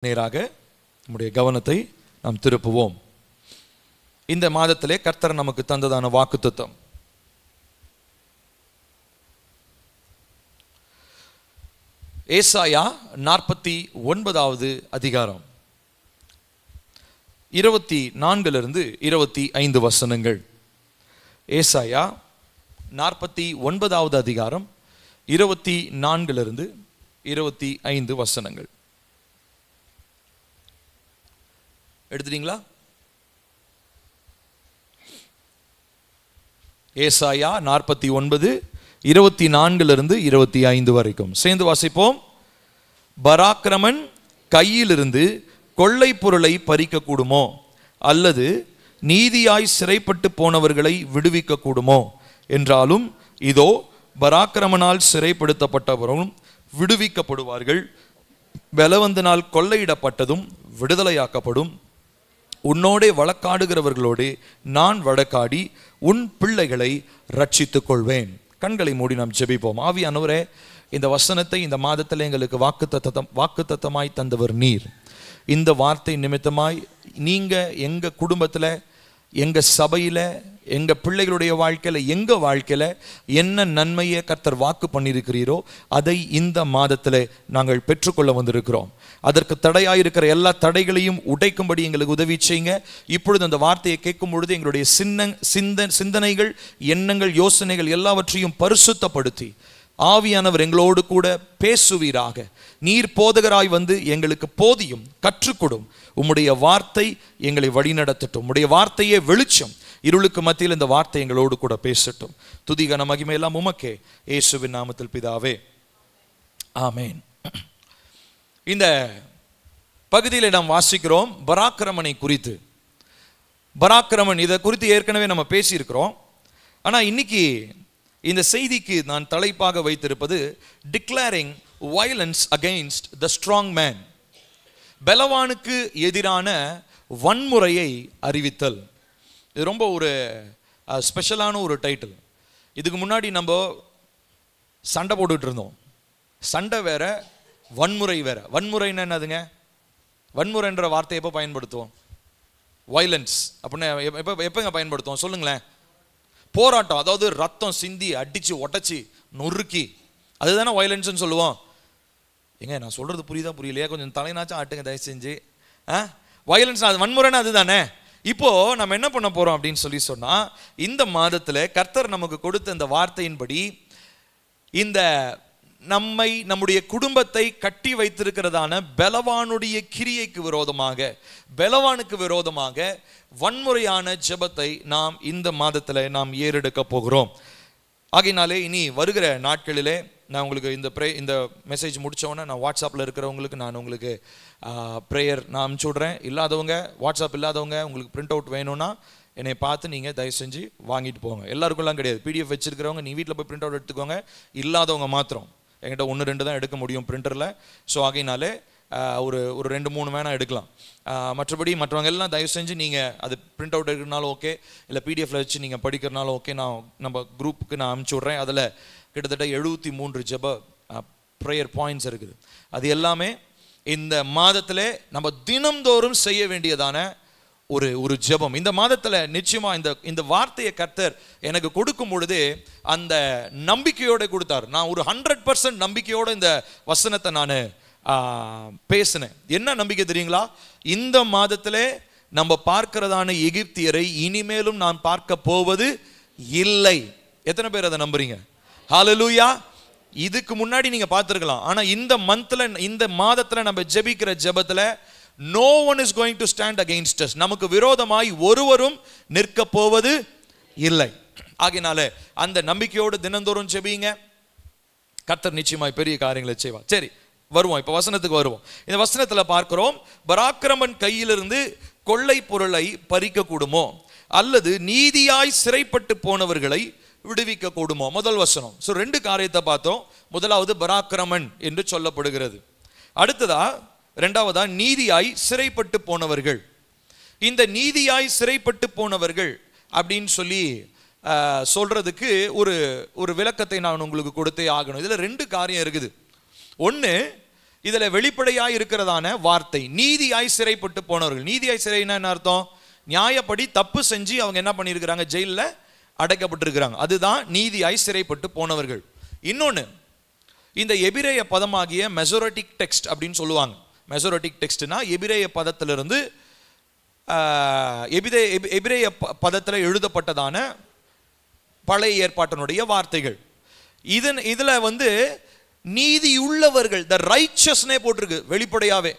நேராக நம்முடைய கவனத்தை நாம் திருப்புவோம். இந்த மாதத்திலே கர்த்தர் நமக்கு தந்ததான வாக்குத்தத்தம் ஏசாயா 49வது அதிகாரம் 24 25 வசனங்கள். ஏசாயா 49வது அதிகாரம் 24 25 வசனங்கள். எடுத்துட்டீங்களா? ஏசாயா 49 24 25 வரைக்கும் சேர்ந்து வாசிப்போம். பராக்கிரமன் கையிலிருந்து கொள்ளை பொருளை பறிக்க கூடுமோ, அல்லது நீதியாய் சிறைப்பட்டு போனவர்களை விடுவிக்க கூடுமோ என்றாலும், இதோ பராக்கிரமனால் சிறைப்படுத்தப்பட்டவரும் விடுவிக்கப்படுவார்கள், பலவந்தனால் கொள்ளையிடப்பட்டதும் விடுதலையாக்கப்படும். உன்னோடே வழக்காடுகிறவர்களோடு நான் வழக்காடி உன் பிள்ளைகளை ரட்சித்துக் கொள்வேன். கண்களை மூடி நாம் ஜெபிப்போம். ஆவியானவரே, இந்த வசனத்தை இந்த மாதத்தில் எங்களுக்கு வாக்குத்தத்தமாய் தந்தவர் நீர். இந்த வார்த்தை நிமித்தமாய் நீங்க எங்க குடும்பத்தில், எங்க சபையில், எங்க பிள்ளைகளுடைய வாழ்க்கையில், எங்க வாழ்க்கையில் என்ன நன்மையை கர்த்தர் வாக்கு பண்ணியிருக்கிறீரோ அதை இந்த மாதத்தில் நாங்கள் பெற்றுக்கொள்ள வந்திருக்கிறோம். அதற்கு தடையாயிருக்கிற எல்லா தடைகளையும் உடைக்கும்படி எங்களுக்கு உதவி செய்யுங்க. இப்பொழுது அந்த வார்த்தையை கேட்கும் பொழுது எங்களுடைய சிந்தனைகள், எண்ணங்கள், யோசனைகள் எல்லாவற்றையும் பரிசுத்தப்படுத்தி ஆவியானவர் எங்களோடு கூட பேசுவீராக. நீர் போதகராய் வந்து எங்களுக்கு போதியும், கற்றுக்கொடும். உம்முடைய வார்த்தை எங்களை வழிநடத்தட்டும். உம்முடைய வார்த்தையே வெளிச்சம். இருளுக்கு மத்தியில் இந்த வார்த்தை எங்களோடு கூட பேசட்டும். துதி கன மகிமை எல்லாம் உமக்கே, இயேசுவின் நாமத்தில் பிதாவே, ஆமேன். இந்த பகுதியில் நாம் வாசிக்கிறோம் பராக்கிரமனை குறித்து. பராக்கிரமன் இதை குறித்து ஏற்கனவே நம்ம பேசியிருக்கிறோம். ஆனால் இன்னைக்கு இந்த செய்திக்கு நான் தலைப்பாக வைத்திருப்பது declaring violence against the strong man. பலவானுக்கு எதிரான வன்முறையை அறிவித்தல். இது ரொம்ப ஒரு ஸ்பெஷலான ஒரு டைட்டில். இதுக்கு முன்னாடி நம்ம சண்டை போட்டுட்டு இருந்தோம். சண்டை வேற, வன்முறை வேற. வன்முறைன்னு என்னதுங்க? வன்முறைன்ற வார்த்தையை எப்போ பயன்படுத்துவோம்? வயலன்ஸ் அப்படின்னா எப்போங்க பயன்படுத்துவோம் சொல்லுங்களேன்? போராட்டம், அதாவது ரத்தம் சிந்தி அடிச்சு உடச்சி நொறுக்கி, அதுதானே வயலன்ஸ்ன்னு சொல்லுவோம். ஏங்க நான் சொல்றது புரியுதா புரியலையா? கொஞ்சம் தலைநாச்சும் ஆட்டுங்க தயவு செஞ்சு. வயலன்ஸ், அது வன்முறைன்னா அதுதானே. இப்போ நம்ம என்ன பண்ண போறோம் அப்படின்னு சொன்னா, இந்த மாதத்துல கர்த்தர் நமக்கு கொடுத்த இந்த வார்த்தையின்படி இந்த நம்முடைய குடும்பத்தை கட்டி வைத்திருக்கிறதான பலவானுடைய கிரியைக்கு விரோதமாக, பலவானுக்கு விரோதமாக வன்முறையான ஜெபத்தை நாம் இந்த மாதத்தில் நாம் ஏறெடுக்க போகிறோம். ஆகையினாலே இனி வருகிற நாட்களிலே நான் உங்களுக்கு இந்த மெசேஜ் முடித்தோன்னே நான் வாட்ஸ்அப்பில் இருக்கிறவங்களுக்கு நான் உங்களுக்கு ப்ரேயர் நான் அனுப்பிச்சி விட்றேன். இல்லாதவங்க, வாட்ஸ்அப் இல்லாதவங்க, உங்களுக்கு பிரிண்ட் அவுட் வேணும்னா என்னை பார்த்து நீங்கள் தயவு செஞ்சு வாங்கிட்டு போங்க. எல்லாருக்கும்லாம் கிடையாது. பிடிஎஃப் வச்சுருக்கிறவங்க நீ வீட்டில் போய் பிரிண்ட் அவுட் எடுத்துக்கோங்க. இல்லாதவங்க மாத்திரம், என்கிட்ட 1-2 தான் எடுக்க முடியும் பிரிண்டரில். ஸோ ஆகையினாலே ஒரு 2-3 வேணால் எடுக்கலாம். மற்றபடி மற்றவங்க எல்லாம் தயவு செஞ்சு நீங்கள் அது பிரிண்ட் அவுட் எடுக்கிறனாலும் ஓகே, இல்லை பிடிஎஃப்ல வச்சு நீங்கள் படிக்கிறனாலும் ஓகே. நம்ம குரூப்புக்கு நான் அனுப்பிச்சி விட்றேன். அதில் கிட்டத்தட்ட 73 ஜெப ப்ரேயர் பாயிண்ட்ஸ் இருக்குது. அது எல்லாமே இந்த மாதத்தில் நம்ம தினம்தோறும் செய்ய வேண்டியதான ஒரு ஜெபம். இந்த மாதத்தில் நிச்சயமா இந்த வார்த்தையை கர்த்தர் எனக்கு கொடுக்கும் பொழுது அந்த நம்பிக்கையோட கொடுத்தார். நான் ஒரு 100% நம்பிக்கையோட இந்த வசனத்தை நான் பேசினேன். என்ன நம்பிக்கை தெரியுங்களா? இந்த மாதத்திலே நம்ம பார்க்கிறதான எகிப்தியரை இனிமேலும் நான் பார்க்க போவது இல்லை. எத்தனை பேர் அதை நம்புறீங்க? ஹல்லேலூயா. இதுக்கு முன்னாடி நீங்க பார்த்திருக்கலாம். ஆனா இந்த மந்த்ல, இந்த மாதத்துல நம்ம ஜெபிக்கிற ஜெபத்துல no one is going to stand against us. நமக்கு விரோதமாய் ஒருவரும் நிற்க போவது இல்லை. ஆகையினால அந்த நம்பிக்கையோடு தினந்தோறும் ஜெபிங்க. கர்த்தர் நிச்சயமாய் பெரிய காரியங்களை செய்வார். சரி, வருவோம். இப்ப வசனத்துக்கு வருவோம். இந்த வசனத்துல பார்க்கிறோம், பராக்கிரமன் கையிலிருந்து கொள்ளை பொருளை பறிக்க கூடுமோ, அல்லது நீதியாய் சிறைப்பட்டு போனவர்களை விடுவிக்க கூடுமோ. முதல் வசனம். 2 காரியத்தை பார்த்தோம். முதலாவது பராக்கிரமன் என்று சொல்லப்படுகிறது. அடுத்ததா இரண்டாவதா நீதியாய் சிறைப்பட்டு போனவர்கள். இந்த நீதியாய் சிறைப்பட்டு போனவர்கள் அப்படின்னு சொல்லி சொல்றதுக்கு ஒரு விளக்கத்தை நான் உங்களுக்கு கொடுத்தே ஆகணும். இதுல 2 காரியம் இருக்குது. ஒன்று, இதுல வெளிப்படையாய் இருக்கிறதான வார்த்தை நீதியாய் சிறைப்பட்டு போனவர்கள். நீதியாய் சிறைன்னா என்ன அர்த்தம்? நியாயப்படி தப்பு செஞ்சு அவங்க என்ன பண்ணியிருக்கிறாங்க? ஜெயிலில் அடைக்கப்பட்டிருக்கிறாங்க. அதுதான் நீதியாய் சிறைப்பட்டு போனவர்கள். இன்னொன்று, இந்த எபிரேய பதமாகிய மெசோரட்டிக் டெக்ஸ்ட் அப்படின்னு சொல்லுவாங்க. மெசோரட்டிக் டெக்ஸ்ட்னா எபிரேய பதத்திலிருந்து எபிரேய பதத்தில் எழுதப்பட்டதான பழைய ஏற்பாட்டினுடைய வார்த்தைகள். இதுல நீதி உள்ளவர்கள், த ரைச்சஸ்னே போட்டிருக்கு வெளிப்படையாவே.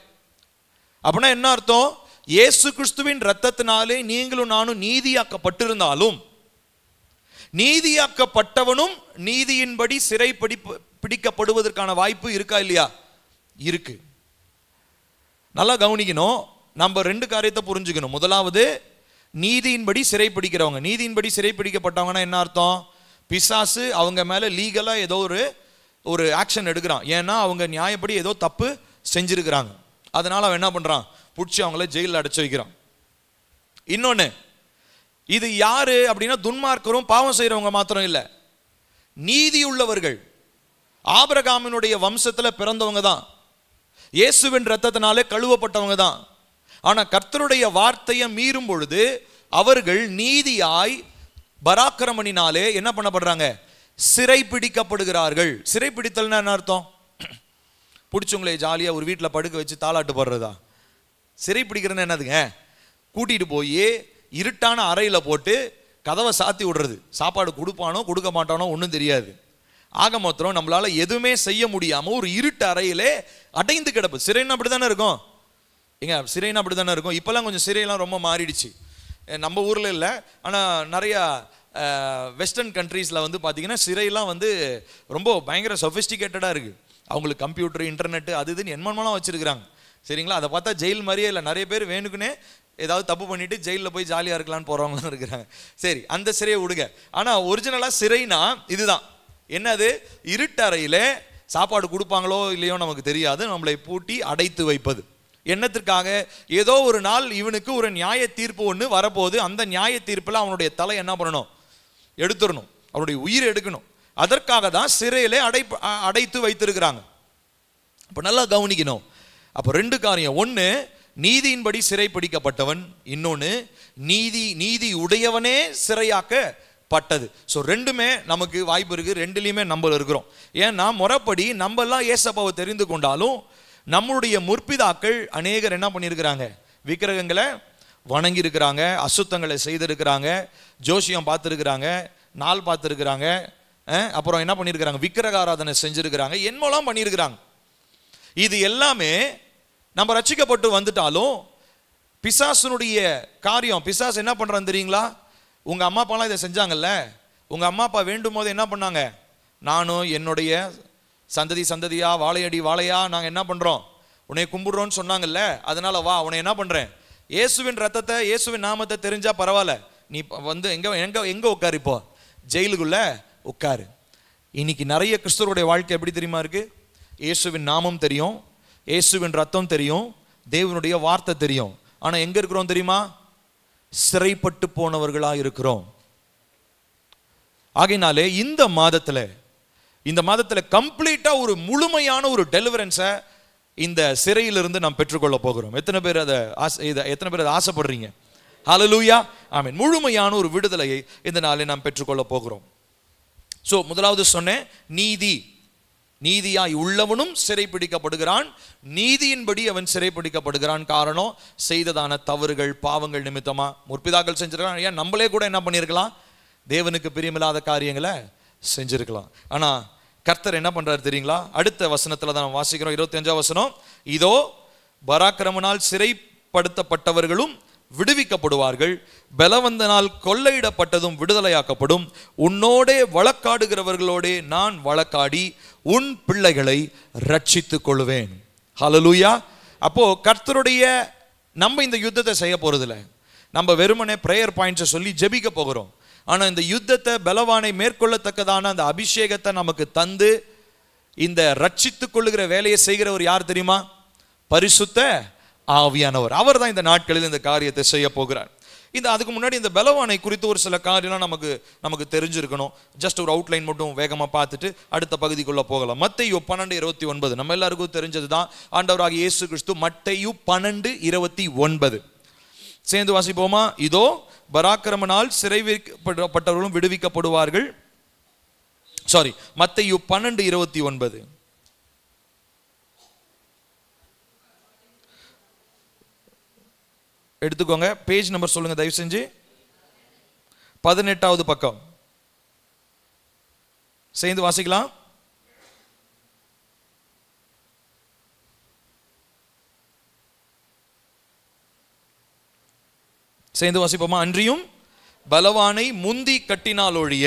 அப்படின்னா என்ன அர்த்தம்? இயேசு கிறிஸ்துவின் இரத்தத்தினாலே நீங்களும் நானும் நீதியாக்கப்பட்டிருந்தாலும், நீதியாக்கப்பட்டவனும் நீதியின்படி சிறை பிடிக்கப்படுவதற்கான வாய்ப்பு இருக்கா இல்லையா? இருக்கு. நல்லா கவனிக்கணும். நம்ம ரெண்டு காரியத்தை புரிஞ்சுக்கணும். முதலாவது, நீதியின்படி சிறை பிடிக்கிறவங்க, நீதியின்படி சிறை பிடிக்கப்பட்டவங்கன்னா என்ன அர்த்தம்? பிசாசு அவங்க மேல லீகலா ஏதோ ஒரு ஆக்ஷன் எடுக்கிறான். ஏன்னா அவங்க நியாயப்படி ஏதோ தப்பு செஞ்சிருக்கிறாங்க. அதனால அவன் என்ன பண்றான்? பிடிச்சி அவங்கள ஜெயிலில் அடைச்சு வைக்கிறான். இன்னொன்னு, இது யாரு அப்படின்னா துன்மார்க்கரும் பாவம் செய்யறவங்க மாத்திரம் இல்லை, நீதி உள்ளவர்கள். ஆபிரகாமினுடைய வம்சத்துல பிறந்தவங்க தான், இயேசுவின் இரத்தத்தினாலே கழுவப்பட்டவங்க தான். ஆனா கர்த்தருடைய வார்த்தையை மீறும் பொழுது அவர்கள் நீதியாய் பராக்கிரமனினாலே என்ன பண்ணப்படுறாங்க? சிறை பிடிக்கப்படுகிறார்கள். சிறை பிடித்தல்னா என்ன அர்த்தம்? பிடிச்சவங்களே ஜாலியா ஒரு வீட்டில் படுக்க வச்சு தாளாட்டு போடுறதா? சிறை பிடிக்கிறதுன்னு என்னதுங்க? கூட்டிட்டு போய் இருட்டான அறையில போட்டு கதவை சாத்தி விடுறது. சாப்பாடு கொடுப்பானோ கொடுக்க மாட்டானோ ஒன்றும் தெரியாது. ஆக மொத்தம் நம்மளால எதுவுமே செய்ய முடியாம ஒரு இருட்டு அறையிலே அடைந்து கிடப்பு. சிறைன்னா அப்படித்தானே இருக்கும். ஏங்க, சிறைன்னா அப்படித்தானே இருக்கும். இப்பெல்லாம் கொஞ்சம் சிறையெல்லாம் ரொம்ப மாறிடுச்சு. நம்ம ஊர்ல இல்லை, ஆனா நிறைய வெஸ்டர்ன் கண்ட்ரீஸ்ல பார்த்தீங்கன்னா சிறையெல்லாம் ரொம்ப பயங்கர சொஃபிஸ்டிகேட்டடா இருக்கு. அவங்களுக்கு கம்ப்யூட்டர், இன்டர்நெட், அது இதுன்னு என்னமெல்லாம் வச்சிருக்கிறாங்க. சரிங்களா? அதை பார்த்தா ஜெயில் மாதிரியே இல்லை. நிறைய பேர் வேணுக்குன்னே ஏதாவது தப்பு பண்ணிட்டு ஜெயிலில் போய் ஜாலியாக இருக்கலான்னு போறவங்களாம் இருக்கிறாங்க. சரி, அந்த சிறையை விடுங்க. ஆனால் ஒரிஜினலாக சிறைனா இதுதான். என்னது? இருட்டறையில சாப்பாடு கொடுப்பாங்களோ இல்லையோ நமக்கு தெரியாது, நம்மளை பூட்டி அடைத்து வைப்பது. என்னத்திற்காக? ஏதோ ஒரு நாள் இவனுக்கு ஒரு நியாய தீர்ப்பு ஒன்று வரப்போகுது. அந்த நியாய தீர்ப்பில் அவனுடைய தலை என்ன பண்ணணும்? எடுத்துடணும், அவனுடைய உயிரை எடுக்கணும். அதற்காக தான் சிறையிலே அடைத்து வைத்திருக்கிறாங்க. அப்போ நல்லா கவனிக்கணும். அப்போ ரெண்டு காரியம். ஒன்று, நீதியின்படி சிறை பிடிக்கப்பட்டவன். இன்னொன்று, நீதி உடையவனே சிறையாக்கப்பட்டது. ஸோ ரெண்டுமே நமக்கு வாய்ப்பு இருக்கு. ரெண்டுலையுமே நம்ம இருக்கிறோம். ஏன்னா முறைப்படி நம்ம எல்லாம் ஏசப்பாவை தெரிந்து கொண்டாலும் நம்மளுடைய முற்பிதாக்கள் அநேகர் என்ன பண்ணியிருக்கிறாங்க? விக்கிரகங்களை வணங்கி இருக்கிறாங்க, அசுத்தங்களை செய்திருக்கிறாங்க, ஜோசியம் பார்த்துருக்கிறாங்க, நாள் பார்த்துருக்கிறாங்க, அப்புறம் என்ன பண்ணியிருக்கிறாங்க? விக்கிரக ஆராதனை செஞ்சிருக்கிறாங்க, என்னெல்லாம் பண்ணியிருக்கிறாங்க. இது எல்லாமே நம்ம ரட்சிக்கப்பட்டு வந்துட்டாலும் பிசாசுனுடைய காரியம். பிசாசு என்ன பண்றான்னு தெரியுங்களா? உங்க அம்மா அப்பாலாம் இதை செஞ்சாங்கல்ல, உங்க அம்மா அப்பா வேண்டும் போது என்ன பண்ணாங்க? நானும் என்னுடைய சந்ததியா வாழையடி வாழையா நாங்க என்ன பண்றோம்? உன்னை கும்பிடுறோன்னு சொன்னாங்கல்ல, அதனால வா, உன்னை என்ன பண்றேன்? இயேசுவின் ரத்தத்தை, இயேசுவின் நாமத்தை தெரிஞ்சா பரவாயில்ல, நீ எங்க உட்காரு? இப்போ ஜெயிலுக்குள்ள உட்காரு. இன்னைக்கு நிறைய கிறிஸ்தவருடைய வாழ்க்கை எப்படி தெரியுமா இருக்கு? இயேசுவின் நாமம் தெரியும், இயேசுவின் ரத்தம் தெரியும், தேவனுடைய வார்த்தை தெரியும். ஆனா எங்க இருக்கிறோம் தெரியுமா? சிறைப்பட்டு போனவர்களா இருக்கிறோம். ஆகையினாலே இந்த மாதத்துல கம்ப்ளீட்டா ஒரு முழுமையான ஒரு டெலிவரன்ஸை இந்த சிறையிலிருந்து நாம் பெற்றுக்கொள்ள போகிறோம். எத்தனை பேர் அதை ஆசைப்படுறீங்க? ஹல்லேலூயா, ஆமென். முழுமையான ஒரு விடுதலையை இந்த நாளை நாம் பெற்றுக்கொள்ள போகிறோம். சோ முதலாவது சொன்னேன், நீதியாய் உள்ளவனும் சிறைப்பிடிக்கப்படுகிறான், நீதியின்படி அவன் சிறைப்பிடிக்கப்படுகிறான். காரணம், செய்ததான தவறுகள், பாவங்கள் நிமித்தமா முற்பிதாக்கள் செஞ்சிருக்கான். ஏன் நம்மளே கூட என்ன பண்ணிருக்கலாம்? தேவனுக்கு பிரியமில்லாத காரியங்களை செஞ்சிருக்கலாம். ஆனா கர்த்தர் என்ன பண்றாரு தெரியுங்களா? அடுத்த வசனத்துல தான் வாசிக்கிறோம், 25ஆம் வசனம். இதோ பராக்கிரமனால் சிறைப்படுத்தப்பட்டவர்களும் விடுவிக்கப்படுவார்கள், பலவந்தனால் கொள்ளையிடப்பட்டதும் விடுதலையாக்கப்படும். உன்னோடே வழக்காடுகிறவர்களோடே நான் வழக்காடி உன் பிள்ளைகளை ரட்சித்துக் கொள்வேன். ஹல்லேலூயா. அப்போ கர்த்தருடைய நம்ம இந்த யுத்தத்தை செய்ய போறதில்ல, நம்ம வெறுமனே பிரேயர் பாயிண்ட்ஸை சொல்லி ஜெபிக்க போகிறோம். ஆனா இந்த யுத்தத்தை பலவானை மேற்கொள்ளத்தக்கதான அந்த அபிஷேகத்தை நமக்கு தந்து இந்த ரட்சித்துக் கொள்ளுகிற வேலையை செய்கிறவர் யார் தெரியுமா? பரிசுத்த ஆவியானவர். அவர் தான் இந்த நாட்களில் இந்த காரியத்தை செய்ய போகிறார். அதுக்கு முன்னாடி இந்த பலவானை குறித்து ஒரு சில காரியம்லாம் நமக்கு தெரிஞ்சிருக்கணும். ஜஸ்ட் ஒரு அவுட்லைன் மட்டும் வேகமா பார்த்துட்டு அடுத்த பகுதிக்குள்ள போகலாம். மத்தேயு 12:29 நம்ம எல்லாருக்கும் தெரிஞ்சதுதான். ஆண்டவராகிய இயேசு கிறிஸ்து மத்தேயு 12:29 சேர்ந்து வாசிப்போமா? இதோ பராக்கிரமனால் சிறை வைக்கப்பட்டவர்களும் விடுவிக்கப்படுவார்கள். சாரி, மத்தேயு 12:29 எடுத்துக்கோங்க. பேஜ் நம்பர் சொல்லுங்க தயவு செஞ்சு. 18வது பக்கம் சேர்ந்து வாசிக்கலாம். சேர்ந்து வாசிப்போமா? அன்றியும் பலவானை முந்தி கட்டினால் ஒழிய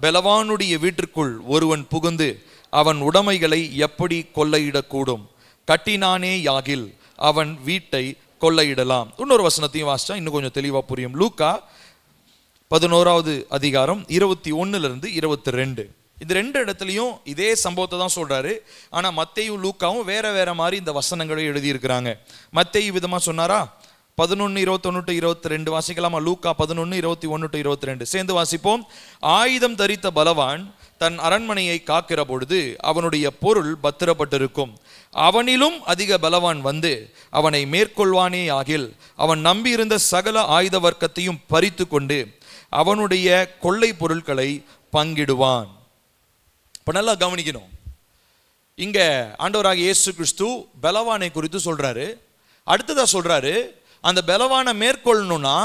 பலவானுடைய வீட்டிற்குள் ஒருவன் புகுந்து அவன் உடைமைகளை எப்படி கொள்ளையிடக்கூடும்? கட்டினானே யாகில் அவன் வீட்டை கொள்ளையிடலாம். இன்னொரு வசனத்தையும் வாசிச்சா இன்னும் கொஞ்சம் தெளிவா புரியும். லூக்கா 11வது அதிகாரம் 21 22 இந்த ரெண்டு இடத்துலையும் இதே சம்பவத்தை தான் சொல்றாரு. ஆனா மத்தேயு லூக்காவும் வேற வேற மாதிரி இந்த வசனங்களை எழுதியிருக்கிறாங்க. மத்தேயு விதமா சொன்னாரா? 11:21-22 வாசிக்கலாமா? லூக்கா 11:21-22 சேர்ந்து வாசிப்போம். ஆயுதம் தரித்த பலவான் தன் அரண்மனையை காக்கிற பொழுது அவனுடைய பொருள் பத்திரப்பட்டிருக்கும். அவனிலும் அதிக பலவான் வந்து அவனை மேற்கொள்வானே ஆகில் அவன் நம்பியிருந்த சகல ஆயுத வர்க்கத்தையும் பறித்து கொண்டு அவனுடைய கொள்ளை பொருட்களை பங்கிடுவான். இப்ப நல்லா கவனிக்கணும். இங்க ஆண்டவராகிய இயேசு கிறிஸ்து பலவானை குறித்து சொல்றாரு. அடுத்ததா சொல்றாரு, அந்த பலவானை மேற்கொள்ளணும்னா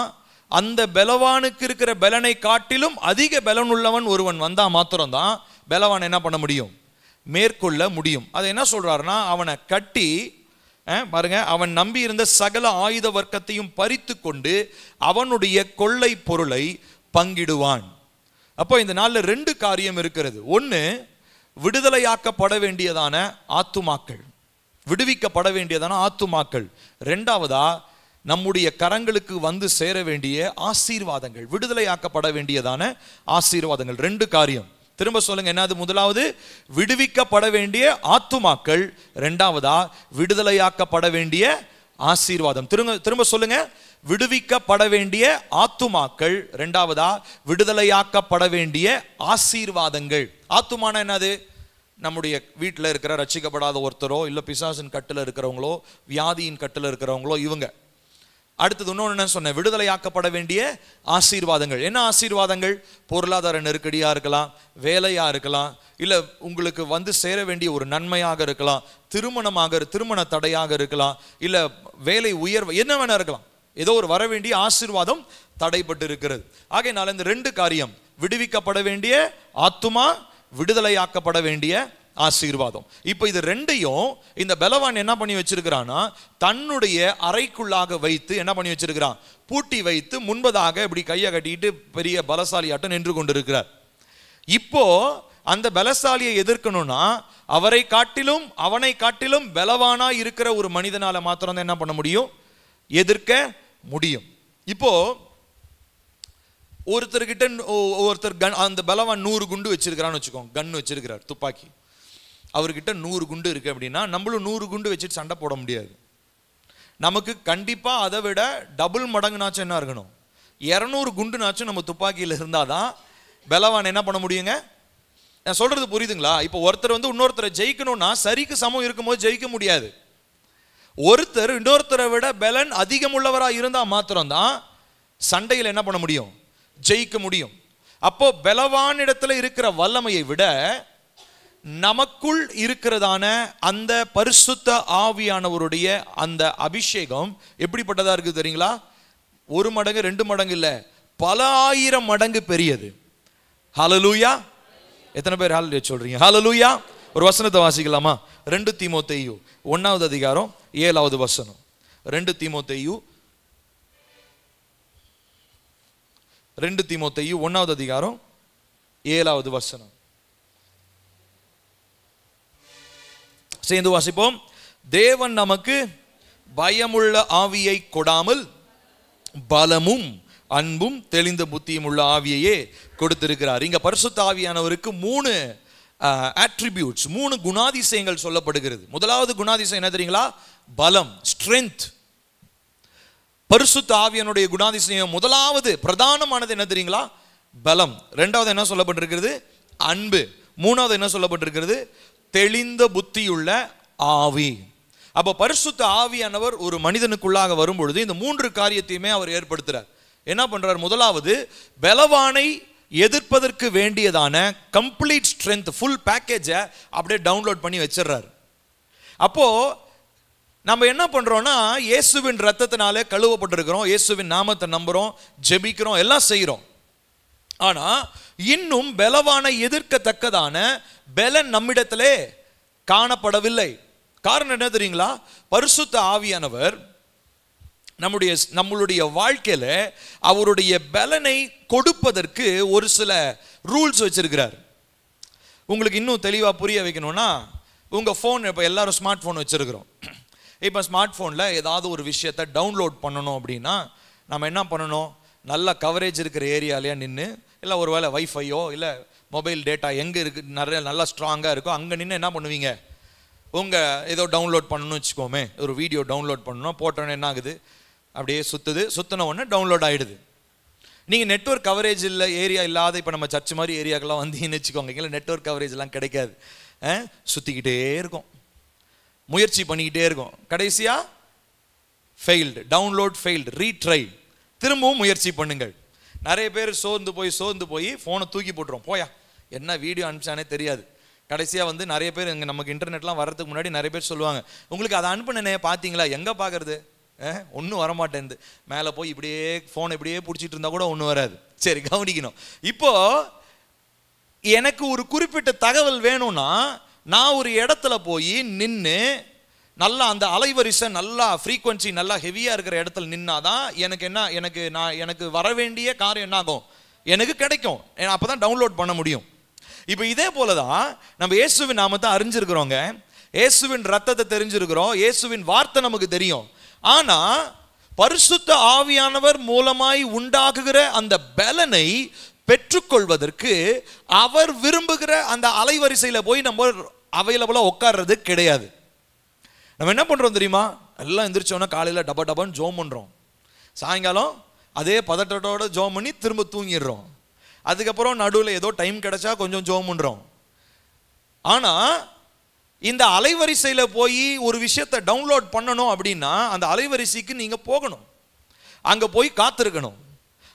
அந்த பலவானுக்கு இருக்கிற பலனை காட்டிலும் அதிக பலன் உள்ளவன் ஒருவன் வந்தா மாத்திரம்தான் பலவான் என்ன பண்ண முடியும்? மேற்கொள்ள முடியும். அதை என்ன சொல்றாருன்னா, அவனை கட்டி பாருங்க, அவன் நம்பி இருந்த சகல ஆயுத வர்க்கத்தையும் பறித்து கொண்டு அவனுடைய கொள்ளை பொருளை பங்கிடுவான். அப்போ இந்த நாள்ல ரெண்டு காரியம் இருக்கிறது. ஒன்னு, விடுதலையாக்கப்பட வேண்டியதான ஆத்துமாக்கள், விடுவிக்கப்பட வேண்டியதான ஆத்துமாக்கள். ரெண்டாவதா, நம்முடைய கரங்களுக்கு வந்து சேர வேண்டிய ஆசீர்வாதங்கள், விடுதலையாக்கப்பட வேண்டியதான ஆசீர்வாதங்கள். ரெண்டு காரியம். திரும்ப சொல்லுங்க, என்னது? முதலாவது விடுவிக்கப்பட வேண்டிய ஆத்துமாக்கள், இரண்டாவதா விடுதலையாக்கப்பட வேண்டிய ஆசீர்வாதம். திரும்ப சொல்லுங்க, விடுவிக்கப்பட வேண்டிய ஆத்துமாக்கள், இரண்டாவதா விடுதலையாக்கப்பட வேண்டிய ஆசீர்வாதங்கள். ஆத்துமான என்னது? நம்முடைய வீட்டில் இருக்கிற ரட்சிக்கப்படாத ஒருத்தரோ, இல்லை பிசாசின் கட்டில் இருக்கிறவங்களோ, வியாதியின் கட்டில் இருக்கிறவங்களோ, இவங்க. அடுத்தது இன்னொன்று என்ன சொன்னேன்? விடுதலையாக்கப்பட வேண்டிய ஆசீர்வாதங்கள். என்ன ஆசீர்வாதங்கள்? பொருளாதார நெருக்கடியாக இருக்கலாம், வேலையாக இருக்கலாம், இல்லை உங்களுக்கு வந்து சேர வேண்டிய ஒரு நன்மையாக இருக்கலாம், திருமண தடையாக இருக்கலாம், இல்லை வேலை உயர்வு, என்ன வேணா இருக்கலாம். ஏதோ ஒரு வர வேண்டிய ஆசீர்வாதம் தடைப்பட்டு இருக்கிறது. ஆகையினால இந்த ரெண்டு காரியம், விடுவிக்கப்பட வேண்டிய ஆத்துமா, விடுதலையாக்கப்பட வேண்டிய ஆசீர்வாதம். இப்ப இது ரெண்டையும் இந்த பலவான் என்ன பண்ணி வச்சிருக்கிறான்னா, தன்னுடைய அறைக்குள்ளாக வைத்து என்ன பண்ணி வச்சிருக்கிறான்? பூட்டி வைத்து முன்பதாக இப்படி கையை கட்டிட்டு பெரிய பலசாலியாட்டம் நின்று கொண்டிருக்கிறார். இப்போ அந்த பலசாலியை எதிர்க்கணும்னா அவனை காட்டிலும் பலவானா இருக்கிற ஒரு மனிதனால மாத்திரம் தான் என்ன பண்ண முடியும்? எதிர்க்க முடியும். இப்போ ஒருத்தர் அந்த பலவான் 100 குண்டு வச்சிருக்கிறான்னு வச்சுக்கோங்க, கன் வச்சிருக்கிறார், துப்பாக்கி. அவர்கிட்ட 100 குண்டு இருக்கு அப்படின்னா நம்மளும் 100 குண்டு வச்சுட்டு சண்டை போட முடியாது. நமக்கு கண்டிப்பா அதை விட டபுள் மடங்குனாச்சும் என்ன இருக்கணும்? 200 குண்டுனாச்சும் நம்ம துப்பாக்கியில் இருந்தாதான் பலவான் என்ன பண்ண முடியுங்க? நான் சொல்றது புரியுதுங்களா? இப்போ ஒருத்தர் வந்து இன்னொருத்தரை ஜெயிக்கணும்னா சரிக்கு சமம் இருக்கும்போது ஜெயிக்க முடியாது. ஒருத்தர் இன்னொருத்தரை விட பலன் அதிகமுள்ளவராக இருந்தா மாத்திரம்தான் சண்டையில் என்ன பண்ண முடியும்? ஜெயிக்க முடியும். அப்போ பலவான் இடத்துல இருக்கிற வல்லமையை விட நமக்குள் இருக்கிறதான அந்த பரிசுத்த ஆவியானவருடைய அந்த அபிஷேகம் எப்படிப்பட்டதா இருக்கு தெரியுங்களா? 1 மடங்கு 2 மடங்கு இல்ல, பல ஆயிரம் மடங்கு பெரியது. ஹல்லேலூயா! எத்தனை பேர் ஹல்லேலூயா சொல்றீங்க? ஹல்லேலூயா! ஒரு வசனத்தை வாசிக்கலாமா? 2 தீமோத்தேயு 1வது அதிகாரம் 7வது வசனம். 2 தீமோத்தேயு 1வது அதிகாரம் 7வது வசனம். சேர்ந்து வாசிப்போம். தேவன் நமக்கு பயமுள்ள ஆவியை கொடாமல் பலமும் அன்பும் தெளிந்த புத்தியும் உள்ள ஆவியையே கொடுத்திருக்கிறார். இங்க பரிசுத்த ஆவியானவருக்கு 3 attributes, 3 குணாதிசயங்கள் சொல்லப்படுகிறது. முதலாவது குணாதிசயம் என்ன தெரியுங்களா? பலம், ஸ்ட்ரென்த். பரிசுத்த ஆவியானுடைய குணாதிசயம் முதலாவது பிரதானமானது என்ன தெரியுங்களா? பலம். இரண்டாவது என்ன சொல்லப்பட்டிருக்கிறது? அன்பு. மூணாவது என்ன சொல்லப்பட்டிருக்கிறது? தெளிந்த புத்தியுள்ள ஆவி. அப்ப பரிசுத்த ஆவியானவர் ஒரு மனிதனுக்குள்ளாக வரும்பொழுது இந்த மூன்று காரியத்தையுமே அவர் ஏற்படுத்துறார். என்ன பண்றார்? முதலாவது, பலவானை எதிர்ப்பதற்கு வேண்டியதான கம்ப்ளீட் ஸ்ட்ரென்த், ஃபுல் பேக்கேஜை அப்படியே டவுன்லோட் பண்ணி வச்சிடறாரு. அப்போ நம்ம என்ன பண்றோம்னா, இயேசுவின் ரத்தத்தினாலே கழுவப்பட்டிருக்கிறோம், இயேசுவின் நாமத்தை நம்புறோம், ஜெபிக்கிறோம், எல்லாம் செய்கிறோம். ஆனா இன்னும் பலவானை எதிர்க்கத்தக்கதான பலன் நம்மிடத்திலே காணப்படவில்லை. காரணம் என்ன தெரியுங்களா? பரிசுத்த ஆவியானவர் நம்மளுடைய வாழ்க்கையில அவருடைய பலனை கொடுப்பதற்கு ஒரு சில ரூல்ஸ் வச்சிருக்கிறார். உங்களுக்கு இன்னும் தெளிவா புரிய வைக்கணும்னா, உங்க போன், இப்ப எல்லாரும் ஸ்மார்ட் போன் வச்சிருக்கிறோம். இப்ப ஸ்மார்ட் போன்ல ஏதாவது ஒரு விஷயத்தை டவுன்லோட் பண்ணணும் அப்படின்னா நம்ம என்ன பண்ணணும்? நல்ல கவரேஜ் இருக்கிற ஏரியாலையா நின்று, இல்லை ஒருவேளை வைஃபையோ இல்லை மொபைல் டேட்டா எங்கே இருக்குது நிறைய நல்லா ஸ்ட்ராங்காக இருக்கோ அங்கே நின்று என்ன பண்ணுவீங்க? உங்கள் ஏதோ டவுன்லோட் பண்ணணும்னு வச்சுக்கோமே, ஒரு வீடியோ டவுன்லோட் பண்ணணும், போட்டோன்னே என்ன ஆகுது? அப்படியே சுற்றின உடனே டவுன்லோட் ஆகிடுது. நீங்கள் நெட்வொர்க் கவரேஜ் இல்லை ஏரியா இல்லாத, இப்போ நம்ம சர்ச் மாதிரி ஏரியாக்கெல்லாம் வந்தீங்கன்னு வச்சுக்கோங்க, இல்லை நெட்வொர்க் கவரேஜ்லாம் கிடைக்காது. சுற்றிக்கிட்டே இருக்கும், முயற்சி பண்ணிக்கிட்டே இருக்கும், கடைசியாக ஃபெயில்டு, டவுன்லோட் ஃபெயில்டு, ரீட்ரை, திரும்பவும் முயற்சி பண்ணுங்கள். நிறைய பேர் சோர்ந்து போய் ஃபோனை தூக்கி போட்டுரும். போயா, என்ன வீடியோ அனுப்பிச்சானே தெரியாது. கடைசியாக வந்து நிறைய பேர் இங்கே நமக்கு இன்டர்நெட்லாம் வர்றதுக்கு முன்னாடி நிறைய பேர் சொல்லுவாங்க, உங்களுக்கு அதை அனுப்புனே பார்த்தீங்களா? எங்கே பார்க்கறது? ஒன்றும் வரமாட்டேன். மேலே போய் இப்படியே ஃபோனை இப்படியே பிடிச்சிட்டு இருந்தால் கூட ஒன்றும் வராது. சரி, கவனிக்கணும். இப்போ எனக்கு ஒரு குறிப்பிட்ட தகவல் வேணும்னா நான் ஒரு இடத்துல போய் நின்று நல்லா அந்த அலைவரிசை நல்லா ஃப்ரீக்வன்சி நல்லா ஹெவியாக இருக்கிற இடத்துல நின்னாதான் எனக்கு வர வேண்டிய காரியம் என்ன ஆகும்? எனக்கு கிடைக்கும். அப்போ தான் டவுன்லோட் பண்ண முடியும். இப்போ இதே போல தான் நம்ம இயேசுவின் நாமத்தை அறிஞ்சிருக்கிறோங்க, இயேசுவின் ரத்தத்தை தெரிஞ்சிருக்கிறோம், இயேசுவின் வார்த்தை நமக்கு தெரியும். ஆனால் பரிசுத்த ஆவியானவர் மூலமாய் உண்டாகுகிற அந்த பலனை பெற்றுக்கொள்வதற்கு அவர் விரும்புகிற அந்த அலைவரிசையில் போய் நம்ம அவைலபிளாக உட்கார்றது கிடையாது. நம்ம என்ன பண்ணுறோம் தெரியுமா? எல்லாம் எந்திரிச்சோன்னா காலையில் டபான்னு ஜோம் பண்ணுறோம், சாயங்காலம் அதே பதட்டத்தோட ஜோம் பண்ணி திரும்ப தூங்கிடுறோம், அதுக்கப்புறம் நடுவில் ஏதோ டைம் கிடைச்சா கொஞ்சம் ஜோம் பண்ணுறோம். ஆனால் இந்த அலைவரிசையில் போய் ஒரு விஷயத்தை டவுன்லோட் பண்ணணும் அப்படின்னா அந்த அலைவரிசைக்கு நீங்கள் போகணும், அங்கே போய் காத்திருக்கணும்,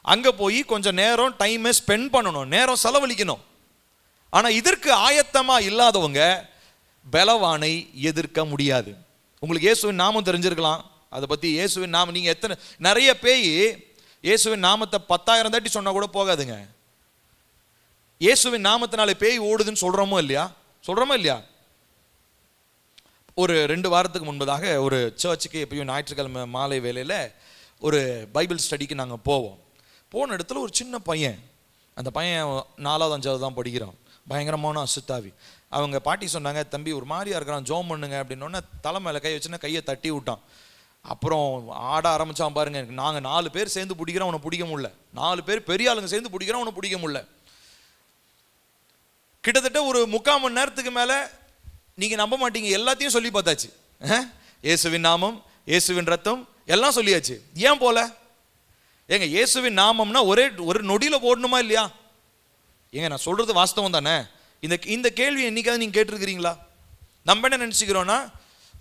அங்கே போய் கொஞ்சம் நேரம் டைமை ஸ்பெண்ட் பண்ணணும், நேரம் செலவழிக்கணும். ஆனால் இதற்கு ஆயத்தமாக இல்லாதவங்க பலவானை எதிர்க்க முடியாது. உங்களுக்கு இயேசுவின் நாமம் தெரிஞ்சிருக்கலாம், அதை பற்றி இயேசுவின் நாமம் நீங்கள் எத்தனை நிறைய பேய் இயேசுவின் நாமத்தை 10,000 தாட்டி சொன்னால் கூட போகாதுங்க. இயேசுவின் நாமத்தினாலே பேய் ஓடுதுன்னு சொல்கிறோமோ இல்லையா? ஒரு 2 வாரத்துக்கு முன்பதாக ஒரு சர்ச்சுக்கு எப்பயும் ஞாயிற்றுக்கிழமை மாலை வேளையில் ஒரு பைபிள் ஸ்டடிக்கு நாங்கள் போன இடத்துல ஒரு சின்ன பையன், அந்த பையன் 4வது 5வது தான் படிக்கிறான், பயங்கரமான அசுத்தாவி. அவங்க பாட்டி சொன்னாங்க, தம்பி ஒரு மாதிரியா இருக்கிறான், ஜோம் பண்ணுங்க அப்படின்னோடனே தலை மேலே கை வச்சுன்னா கையை தட்டி விட்டான். அப்புறம் ஆட ஆரம்பிச்சான் பாருங்க. நாங்கள் 4 பேர் சேர்ந்து பிடிக்கிறோம், அவனை பிடிக்க முடியல. 4 பேர் பெரிய ஆளுங்க சேர்ந்து பிடிக்கிறோம், அவனை பிடிக்க முடியல. கிட்டத்தட்ட ஒரு 3/4 மணி நேரத்துக்கு மேலே நீங்கள் நம்ப மாட்டீங்க, எல்லாத்தையும் சொல்லி பார்த்தாச்சு. இயேசுவின் நாமம், இயேசுவின் ரத்தம் எல்லாம் சொல்லியாச்சு. ஏன் போல? ஏங்க இயேசுவின் நாமம்னா ஒரு நொடியில் போடணுமா இல்லையா? ஏங்க நான் சொல்றது வாஸ்தவம் தானே? இந்த கேள்வி என்னைக்காவது நீங்கள் கேட்டிருக்கிறீங்களா? நம்ம என்ன நினச்சிக்கிறோன்னா,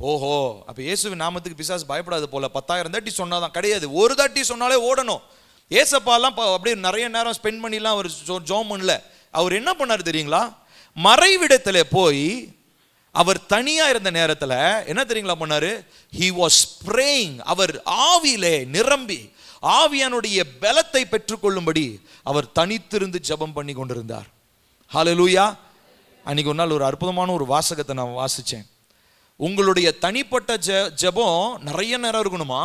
ஓஹோ அப்போ இயேசுவின் நாமத்துக்கு பிசாசு பயப்படாது போல, 10,000 தாட்டி சொன்னாதான். கிடையாது, ஒரு தாட்டி சொன்னாலே ஓடணும். ஏசப்பாலாம் அப்படியே நிறைய நேரம் ஸ்பெண்ட் பண்ணிலாம் அவர் ஜோம் பண்ணல. அவர் என்ன பண்ணார் தெரியுங்களா? மறைவிடத்தில் போய் அவர் தனியா இருந்த நேரத்தில் என்ன தெரியுங்களா பண்ணாரு? he was praying. அவர் ஆவியிலே நிரம்பி ஆவியானுடைய பலத்தை பெற்றுக்கொள்ளும்படி அவர் தனித்திருந்து ஜெபம் பண்ணி கொண்டிருந்தார். ஹல்லேலூயா. அன்னைக்கு ஒரு நாள் ஒரு அற்புதமான ஒரு வாசகத்தை நான் வாசித்தேன். உங்களுடைய தனிப்பட்ட ஜெபம் நிறைய நேரம் இருக்கணுமா?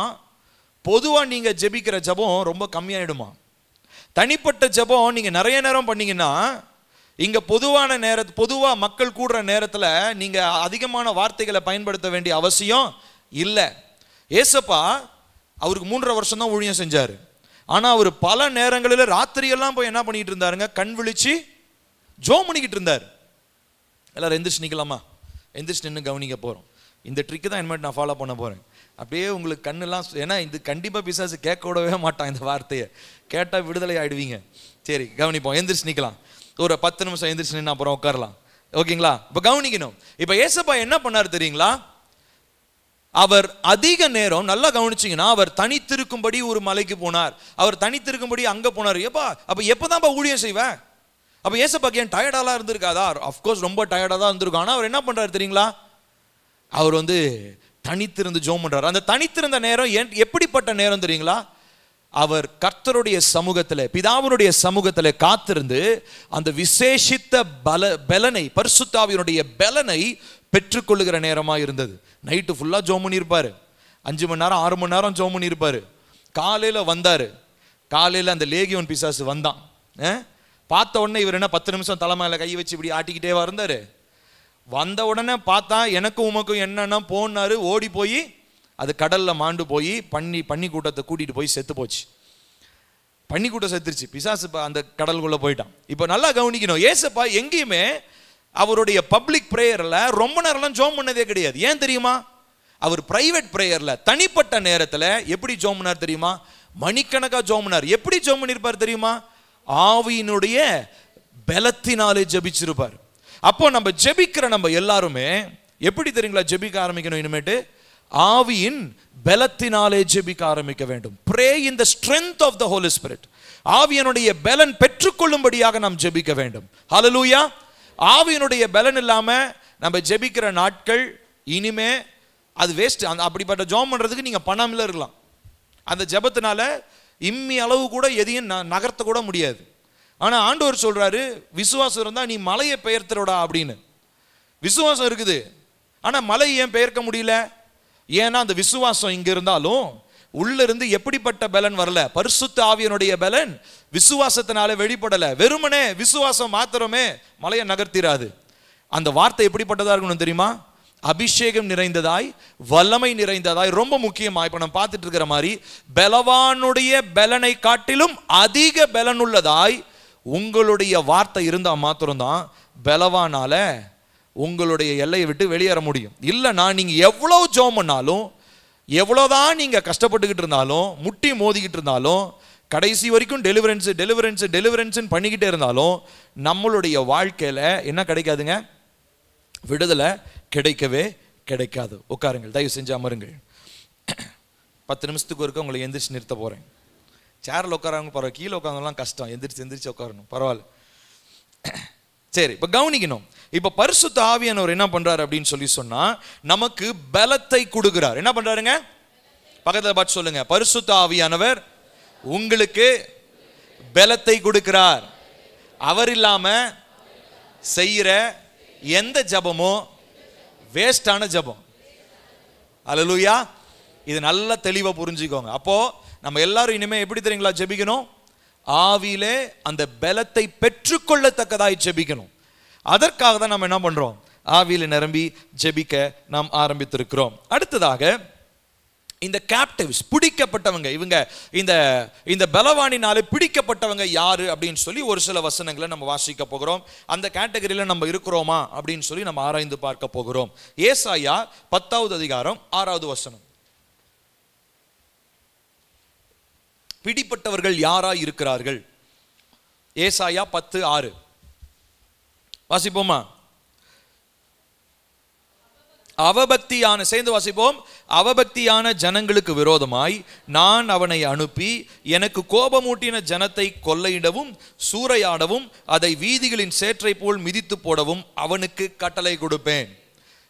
பொதுவாக நீங்கள் ஜெபிக்கிற ஜெபம் ரொம்ப கம்மியாயிடுமா? தனிப்பட்ட ஜெபம் நீங்கள் நிறைய நேரம் பண்ணீங்கன்னா, இங்கே பொதுவாக மக்கள் கூடுற நேரத்தில் நீங்கள் அதிகமான வார்த்தைகளை பயன்படுத்த வேண்டிய அவசியம் இல்லை. ஏசப்பா அவருக்கு 3.5 வருஷம் தான் ஊழியம் செஞ்சார். ஆனால் அவர் பல நேரங்களில் ராத்திரியெல்லாம் போய் என்ன பண்ணிட்டு இருந்தாருங்க? கண் விழிச்சு ஜோம் பண்ணிக்கிட்டு இருந்தார். எல்லாரும் எந்திரிச்சு நிற்கலாமா? எந்திரிச்சு நின்று கவனிக்க போகிறோம். இந்த ட்ரிக்கு தான் இனிமேட்டு நான் ஃபாலோ பண்ண போகிறேன். அப்படியே உங்களுக்கு கண்ணெல்லாம், ஏன்னா இது கண்டிப்பாக பிசாசு கேட்க விடவே மாட்டான் இந்த வார்த்தையை. கேட்டால் விடுதலை ஆகிடுவீங்க. சரி கவனிப்போம். எந்திரிச்சு நிற்கலாம். ஒரு 10 நிமிஷம் எந்திரிச்சு நின்று அப்புறம் உட்காரலாம். ஓகேங்களா? இப்போ கவனிக்கணும். இப்போ ஏசப்பா என்ன பண்ணார் தெரியுங்களா? அவர் அதிக நேரம், நல்லா கவனிச்சிங்கன்னா, அவர் தனித்திருக்கும்படி ஒரு மலைக்கு போனார். அவர் தனித்திருக்கும்படி அங்கே போனார். எப்பா அப்போ எப்போதான்ப்பா ஊழியம் செய்வேன்? அப்போ ஏசப்பாக்கு ஏன் டயர்டாலாம் இருந்திருக்காதா? அஃப்கோர்ஸ் ரொம்ப டயர்டாக தான் இருந்திருக்கும். ஆனால் அவர் என்ன பண்ணுறாரு தெரியுங்களா? அவர் தனித்திருந்து ஜெபம் பண்றார். அந்த தனித்திருந்த நேரம் எப்படிப்பட்ட நேரம் தெரியுங்களா? அவர் கர்த்தருடைய சமூகத்தில், பிதாவினுடைய சமூகத்தில் காத்திருந்து அந்த விசேஷித்த பலனை, பரிசுத்த ஆவியினுடைய பலனை பெற்றுக்கொள்ளுகிற நேரமாக இருந்தது. நைட்டு ஃபுல்லாக ஜெபம் பண்ணியிருப்பார். 5 மணி நேரம் 6 மணி நேரம் ஜெபம் பண்ணியிருப்பார். காலையில் வந்தார். காலையில் அந்த லேகியோன் பிசாசு வந்தான். பார்த்த உடனே இவர் என்ன 10 நிமிஷம் தலைமையில கை வச்சு இப்படி ஆட்டிக்கிட்டே இருந்தார். வந்த உடனே பார்த்தா எனக்கும் உமக்கும் என்னன்னா போனாரு. ஓடி போய் அது கடலில் மாண்டு போய் பன்னி கூட்டத்தை கூட்டிகிட்டு போய் செத்து போச்சு. பன்னி கூட்டம் செத்துருச்சு. பிசாசு அந்த கடலுக்குள்ளே போயிட்டான். இப்போ நல்லா கவனிக்கணும். ஏசப்பா எங்கேயுமே அவருடைய பப்ளிக் ப்ரேயரில் ரொம்ப நேரம்லாம் ஜெபம் பண்ணதே கிடையாது. ஏன் தெரியுமா? அவர் பிரைவேட் ப்ரேயரில் தனிப்பட்ட நேரத்தில் எப்படி ஜெபம் பண்ணார் தெரியுமா? மணிக்கணக்காக ஜெபம் பண்ணார். எப்படி ஜெபம் பண்ணியிருப்பார் தெரியுமா? ஆவியினுடைய பலத்தினாலே ஜெபிச்சிருப்பார். அப்போ நம்ம ஜெபிக்கிற நம்ம எல்லாருமே எப்படி தெரியுங்களா ஜெபிக்க ஆரம்பிக்கணும்? இனிமேட்டு ஆவியின் பலத்தினாலே ஜெபிக்க ஆரம்பிக்க வேண்டும். Pray in the strength of the Holy Spirit. ஆவியினுடைய பலன் பெற்றுக்கொள்ளும்படியாக நாம் ஜெபிக்க வேண்டும். ஹல்லேலூயா. ஆவியினுடைய பலன் இல்லாம நம்ம ஜெபிக்கிற நாட்கள் இனிமே அது வேஸ்ட். அப்படிப்பட்ட ஜெபம் பண்றதுக்கு நீங்க பண்ணாமல இருக்கலாம். அந்த ஜெபத்தினால இம்மி அளவு கூட எதையும் நகர்த்த கூட முடியாது. ஆனால் ஆண்டவர் சொல்றாரு, விசுவாசம் இருந்தா நீ மலையை பெயர்த்துடா அப்படின்னு. விசுவாசம் இருக்குது, ஆனால் மலை ஏன் பெயர்க்க முடியல? ஏன்னா அந்த விசுவாசம் இங்க இருந்தாலும் உள்ள இருந்து எப்படிப்பட்ட பலன் வரல? பரிசுத்த ஆவியினுடைய பலன் விசுவாசத்தினால வெளிப்படல. வெறுமனே விசுவாசம் மாத்திரமே மலையை நகர்த்திராது. அந்த வார்த்தை எப்படிப்பட்டதா இருக்கணும் தெரியுமா? அபிஷேகம் நிறைந்ததாய், வல்லமை நிறைந்ததாய், ரொம்ப முக்கியமா இப்ப நம்ம பார்த்துட்டு இருக்கிற மாதிரி பலவானுடைய பலனை காட்டிலும் அதிக பலன் உள்ளதாய் உங்களுடைய வார்த்தை இருந்தா மாத்திரம்தான் பலவானால உங்களுடைய எல்லையை விட்டு வெளியேற முடியும். இல்லைன்னா நீங்க எவ்வளவு ஜெபம் பண்ணாலும், எவ்வளவுதான் நீங்க கஷ்டப்பட்டுக்கிட்டு இருந்தாலும், முட்டி மோதிக்கிட்டு இருந்தாலும், கடைசி வரைக்கும் டெலிவரன்ஸ் பண்ணிக்கிட்டே இருந்தாலும் நம்மளுடைய வாழ்க்கையில என்ன கிடைக்காதுங்க? விடுதலை கிடைக்கவே கிடைக்காது. உட்காருங்கள், தயவு செஞ்சு அமருங்கள். 10 நிமிஷத்துக்கு ஒருக்க உங்களை எந்திரிச்சு நிறுத்த போறேன். சேரில் உட்காராங்க பரவாயில்ல, கீழே உட்காந்துலாம் கஷ்டம். எந்திரிச்சு உட்காரணும், பரவாயில்ல. சரி, இப்போ கவனிக்கணும். இப்போ பரிசுத்த ஆவியானவர் என்ன பண்றாரு அப்படின்னு சொல்லி சொன்னா நமக்கு பலத்தை கொடுக்கிறார். என்ன பண்றாருங்க? பக்கத்துல பார்த்து சொல்லுங்க, பரிசுத்த ஆவியானவர் உங்களுக்கு பலத்தை கொடுக்கிறார். அவர் இல்லாம செய்யற எந்த ஜபமோ வேஸ்டான ஜபம். அல்லேலூயா. இது நல்லா தெளிவா புரிஞ்சுக்கோங்க. அப்போ நம்ம எல்லாரும் இனிமே எப்படி தெரியுங்களா ஜெபிக்கணும்? ஆவியிலே அந்த பலத்தை பெற்றுக்கொள்ளத்தக்கதாய் ஜெபிக்கணும். அதற்காக தான் நம்ம என்ன பண்றோம்? ஆவியில நிரம்பி ஜெபிக்க நாம் ஆரம்பித்திருக்கிறோம். அடுத்ததாக இந்த கேப்டிவ்ஸ், பிடிக்கப்பட்டவங்க, இவங்க இந்த பலவானினாலே பிடிக்கப்பட்டவங்க யாரு அப்படின்னு சொல்லி ஒரு சில வசனங்களை நம்ம வாசிக்க போகிறோம். அந்த கேட்டகரியில நம்ம இருக்கிறோமா அப்படின்னு சொல்லி நம்ம ஆராய்ந்து பார்க்க போகிறோம். ஏசாயா 10வது அதிகாரம் 6வது வசனம். பிடிப்பட்டவர்கள் யாரா இருக்கிறார்கள்? ஏசாயா 10:6 வாசிப்போமா? அவபக்தியான, சேர்ந்து வாசிப்போம். அவபக்தியான ஜனங்களுக்கு விரோதமாய் நான் அவனை அனுப்பி எனக்கு கோபமூட்டின ஜனத்தை கொள்ளையிடவும் சூறையாடவும் அதை வீதிகளின் சேற்றை போல் மிதித்து போடவும் அவனுக்கு கட்டளை கொடுப்பேன்.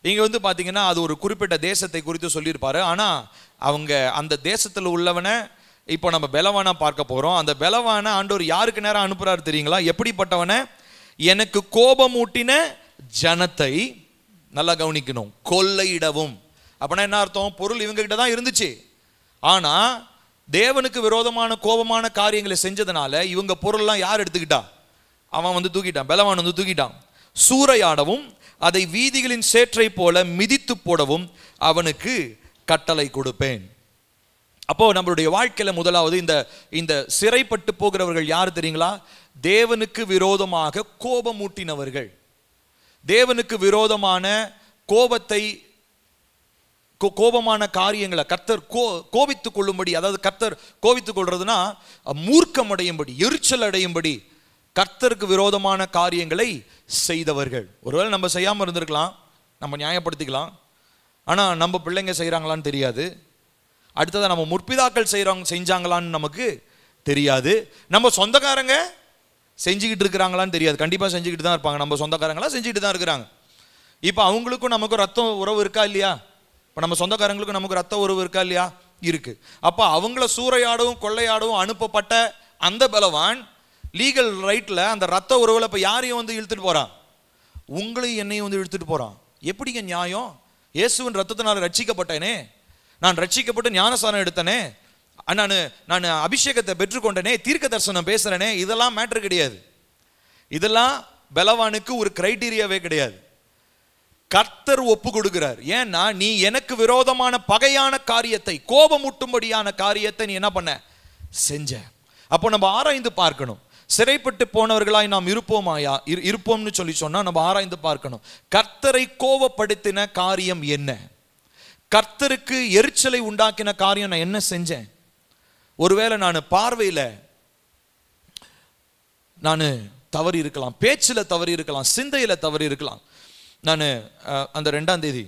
இங்க பாத்தீங்கன்னா அது ஒரு குறிப்பிட்ட தேசத்தை குறித்து சொல்லியிருப்பாரு. ஆனா அவங்க அந்த தேசத்துல உள்ளவனை இப்போ நம்ம பலவானா பார்க்க போறோம். அந்த பலவான ஆண்டவர் யாருக்கு நேரம் அனுப்புறாரு தெரியுங்களா? எப்படிப்பட்டவனை? எனக்கு கோபமூட்டின ஜனத்தை, நல்லா கவனிக்கணும், கொள்ளையிடவும். அப்படின்னா என்ன அர்த்தம்? பொருள் இவங்க கிட்ட தான் இருந்துச்சு, ஆனா தேவனுக்கு விரோதமான கோபமான காரியங்களை செஞ்சதுனால இவங்க பொருள்லாம் யார் எடுத்துக்கிட்டா? அவன் தூக்கிட்டான், பலவான் தூக்கிட்டான். சூறையாடவும் அதை வீதிகளின் சேற்றை போல மிதித்து போடவும் அவனுக்கு கட்டளை கொடுப்பேன். அப்போ நம்மளுடைய வாழ்க்கையில முதலாவது இந்த சிறைப்பட்டு போகிறவர்கள் யார் தெரியுங்களா? தேவனுக்கு விரோதமாக கோபமூட்டினவர்கள். தேவனுக்கு விரோதமான கோபத்தை கோபமான காரியங்களை கர்த்தர் கோபித்துக் கொள்ளும்படி, அதாவது கர்த்தர் கோபித்துக் கொள்றதுன்னா மூர்க்கம் அடையும்படி, எரிச்சல் அடையும்படி கர்த்தருக்கு விரோதமான காரியங்களை செய்தவர்கள். ஒருவேளை நம்ம செய்யாமல் இருந்திருக்கலாம், நம்ம நியாயப்படுத்திக்கலாம். ஆனால் நம்ம பிள்ளைங்க செய்கிறாங்களான்னு தெரியாது. அடுத்ததாக நம்ம முற்பிதாக்கள் செஞ்சாங்களான்னு நமக்கு தெரியாது. நம்ம சொந்தக்காரங்க செஞ்சுக்கிட்டு இருக்கிறாங்களான்னு தெரியாது. கண்டிப்பாக செஞ்சுக்கிட்டு தான் இருப்பாங்க. நம்ம சொந்தக்காரங்களாம் செஞ்சுக்கிட்டு தான் இருக்கிறாங்க. இப்போ அவங்களுக்கும் நமக்கும் ரத்த உறவு இருக்கா இல்லையா? இப்போ நம்ம சொந்தக்காரங்களுக்கும் நமக்கு ரத்த உறவு இருக்கா இல்லையா? இருக்கு. அப்போ அவங்கள சூறையாடவும் கொள்ளையாடவும் அனுப்பப்பட்ட அந்த பலவான் லீகல் ரைட்டில் அந்த ரத்த உறவுல இப்போ யாரையும் வந்து இழுத்துட்டு போகிறான்? உங்களையும் என்னையும் வந்து இழுத்துட்டு போகிறான். எப்படிங்க நியாயம்? இயேசுவின் ரத்தத்தினால் ரட்சிக்கப்பட்டேனே, நான் ரட்சிக்கப்பட்டு ஞானஸ்நானம் எடுத்தனே, நான் அபிஷேகத்தை பெற்றுக்கொண்டனே, தீர்க்க தரிசனம் பேசுறேனே, இதெல்லாம் மேட்டர் கிடையாது. இதெல்லாம் பலவானுக்கு ஒரு கிரைட்டீரியாவே கிடையாது. கர்த்தர் ஒப்பு கொடுக்கிறார். ஏன்னா நீ எனக்கு விரோதமான பகையான காரியத்தை, கோபமூட்டும்படியான காரியத்தை நீ என்ன பண்ண செஞ்ச. அப்போ நம்ம ஆராய்ந்து பார்க்கணும். சிறைப்பட்டு போனவர்களாய் நாம் இருப்போம்னு சொல்லி சொன்னா நம்ம ஆராய்ந்து பார்க்கணும். கர்த்தரை கோபப்படுத்தின காரியம் என்ன? கர்த்தருக்கு எரிச்சலை உண்டாக்கின காரியம் நான் என்ன செஞ்சேன்? ஒருவேளை நான் பார்வையில் நான் தவறி இருக்கலாம், பேச்சில் தவறி இருக்கலாம், சிந்தையில் தவறி இருக்கலாம். நான் அந்த 2ஆம் தேதி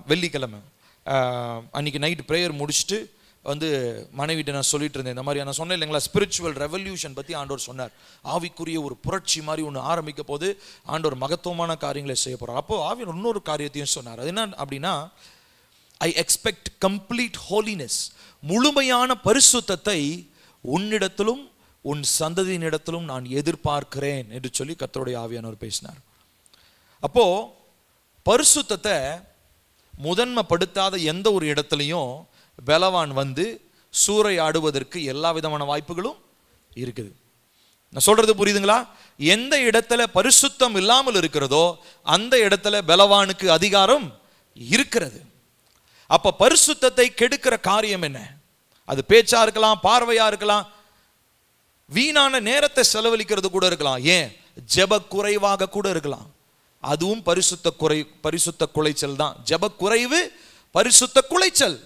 வெள்ளிக்கிழமை அன்னைக்கு நைட் ப்ரேயர் முடிச்சுட்டு வந்து மனைவிட்ட நான் சொல்லிட்டு இருந்தேன். இந்த மாதிரி நான் சொன்னேன் இல்லைங்களா, ஸ்பிரிச்சுவல் ரெவல்யூஷன் பற்றி ஆண்டவர் சொன்னார். ஆவிக்குரிய ஒரு புரட்சி மாதிரி ஒன்று ஆரம்பிக்க போது ஆண்டவர் மகத்துவமான காரியங்களை செய்ய போகிறார். அப்போது ஆவியர் இன்னொரு காரியத்தையும் சொன்னார். அது என்ன அப்படின்னா, ஐ எக்ஸ்பெக்ட் கம்ப்ளீட் ஹோலினஸ், முழுமையான பரிசுத்தத்தை உன்னிடத்திலும் உன் சந்ததியினிடத்திலும் நான் எதிர்பார்க்கிறேன் என்று சொல்லி கர்த்தருடைய ஆவியானவர் பேசினார். அப்போ பரிசுத்தத்தை முதன்மைப்படுத்தாத எந்த ஒரு இடத்துலையும் பலவான் வந்து சூறையாடுவதற்கு எல்லா விதமான வாய்ப்புகளும் இருக்குது. நான் சொல்றது புரியுதுங்களா? எந்த இடத்துல பரிசுத்தம் இல்லாமல் இருக்கிறதோ அந்த இடத்துல பலவானுக்கு அதிகாரம் இருக்கிறது. அப்ப பரிசுத்தத்தை கெடுக்கிற காரியம் என்ன? அது பேச்சா இருக்கலாம், பார்வையா இருக்கலாம், வீணான நேரத்தை செலவழிக்கிறது கூட இருக்கலாம், ஏன் ஜெப குறைவாக கூட இருக்கலாம். அதுவும் பரிசுத்த குலைச்சல் தான். ஜெப குறைவு பரிசுத்த குலைச்சல்.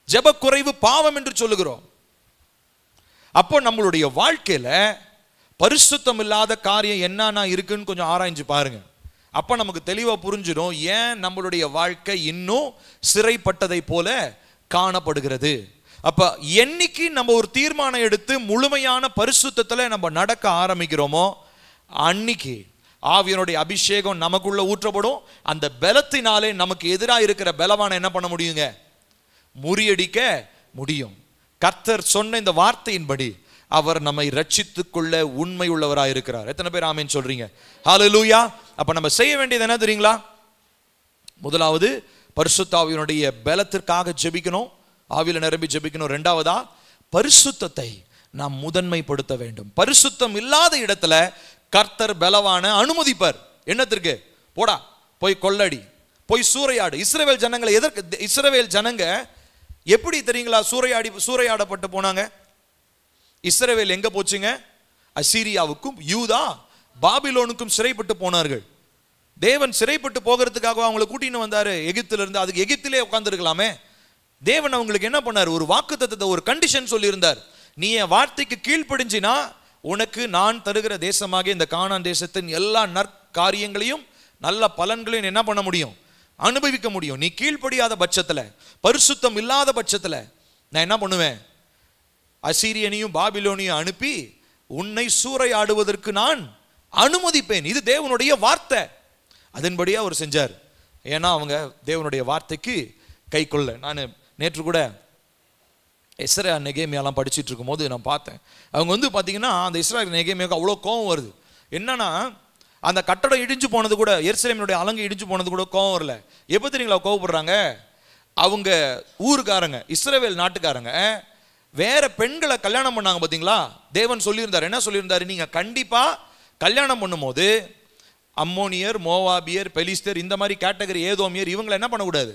ஜெப குறைவு பாவம் என்று சொல்லுகிறோம். அப்போ நம்மளுடைய வாழ்க்கையில பரிசுத்தம் இல்லாத காரியம் என்னன்னா இருக்குன்னு கொஞ்சம் ஆராய்ஞ்சு பாருங்க. அப்ப நமக்கு தெளிவா புரிஞ்சிடும் ஏன் நம்மளுடைய வாழ்க்கை இன்னும் சிறைப்பட்டதை போல காணப்படுகிறது. அப்ப என்னைக்கு நம்ம ஒரு தீர்மானம் எடுத்து முழுமையான பரிசுத்தத்துல நம்ம நடக்க ஆரம்பிக்கிறோமோ அன்னைக்கு ஆவியனுடைய அபிஷேகம் நமக்குள்ள ஊற்றப்படும். அந்த பலத்தினாலே நமக்கு எதிராக இருக்கிற பலவான என்ன பண்ண முடியுங்க? முறியடிக்க முடியும். கர்த்தர் சொன்ன இந்த வார்த்தையின்படி அவர் நம்மை ரட்சித்துக் கொள்ள உண்மை உள்ளவராக இருக்கிறார். எத்தனை பேர் ஆமென் சொல்றீங்க? ஹல்லேலூயா. அப்ப நம்ம செய்ய வேண்டியது என்ன தெரியுங்களா? முதலாவது பரிசுத்த ஆவியினுடைய பலத்திற்காக ஜெபிக்கணும், ஆவியில நிரம்பி ஜெபிக்கணும். இரண்டாவதா பரிசுத்தத்தை நாம் முதன்மைப்படுத்த வேண்டும். பரிசுத்தம் இல்லாத இடத்துல கர்த்தர் பலவான அனுமதிப்பார். என்னத்திற்கு? போடா போய் கொள்ளடி, போய் சூறையாடு. இஸ்ரவேல் ஜனங்களை இஸ்ரவேல் ஜனங்க எப்படி தெரியுங்களா சூறையாடப்பட்டு போனாங்க? இஸ்ரவேல் எங்க போச்சுங்க? அசீரியாவுக்கும் யூதா பாபிலோனுக்கும் சிறைப்பட்டு போனார்கள். தேவன் சிறைப்பட்டு போகிறதுக்காக அவங்களை கூட்டின்னு வந்தாரு எகிப்தில இருந்து. அதுக்கு எகிப்திலே உட்கார்ந்து இருக்கலாமே. தேவன் அவங்களுக்கு என்ன பண்ணார்? ஒரு வாக்குத்தத்தத்தை, ஒரு கண்டிஷன் சொல்லி இருந்தார். நீ என் வார்த்தைக்கு கீழ்ப்படிஞ்சினா உனக்கு நான் தருகிற தேசமாக இந்த கானான் தேசத்தின் எல்லா நற்காரியங்களையும் நல்ல பலன்களையும் என்ன பண்ண முடியும்? அனுபவிக்க முடியும். நீ கீழ்ப்படியாத பட்சத்துல, பரிசுத்தம் இல்லாத பட்சத்துல நான் என்ன பண்ணுவேன்? அசீரியனையும் பாபிலோனையும் அனுப்பி உன்னை சூறையாடுவதற்கு நான் அனுமதிப்பேன். இது தேவனுடைய வார்த்தை. அதன்படியே அவர் செஞ்சார். ஏன்னா அவங்க தேவனுடைய வார்த்தைக்கு கை கொள்ள. நான் நேற்று கூட எஸ்ரா நெகேமியாலாம் படிச்சுட்டு இருக்கும் போது நான் பார்த்தேன். அவங்க வந்து பார்த்தீங்கன்னா அந்த எஸ்ரா நெகேமியாவுக்கு அவ்வளோ கோபம் வருது. என்னன்னா அந்த கட்டடம் இடிஞ்சு போனது கூட, எருசலேமினுடைய அலங்கு இடிஞ்சு போனது கூட கோபம் வரல. எப்போ தெரியுங்களா கோபப்படுறாங்க? அவங்க ஊருக்காரங்க, இஸ்ரவேல் நாட்டுக்காரங்க வேற பெண்களை கல்யாணம் பண்ணாங்க. பார்த்தீங்களா? தேவன் சொல்லியிருந்தார். என்ன சொல்லியிருந்தாரு? நீங்க கண்டிப்பா கல்யாணம் பண்ணும்போது அம்மோனியர், மோவாபியர், பெலிஸ்தர், இந்த மாதிரி கேட்டகரி, ஏதோமியர், இவங்களை என்ன பண்ணக்கூடாது?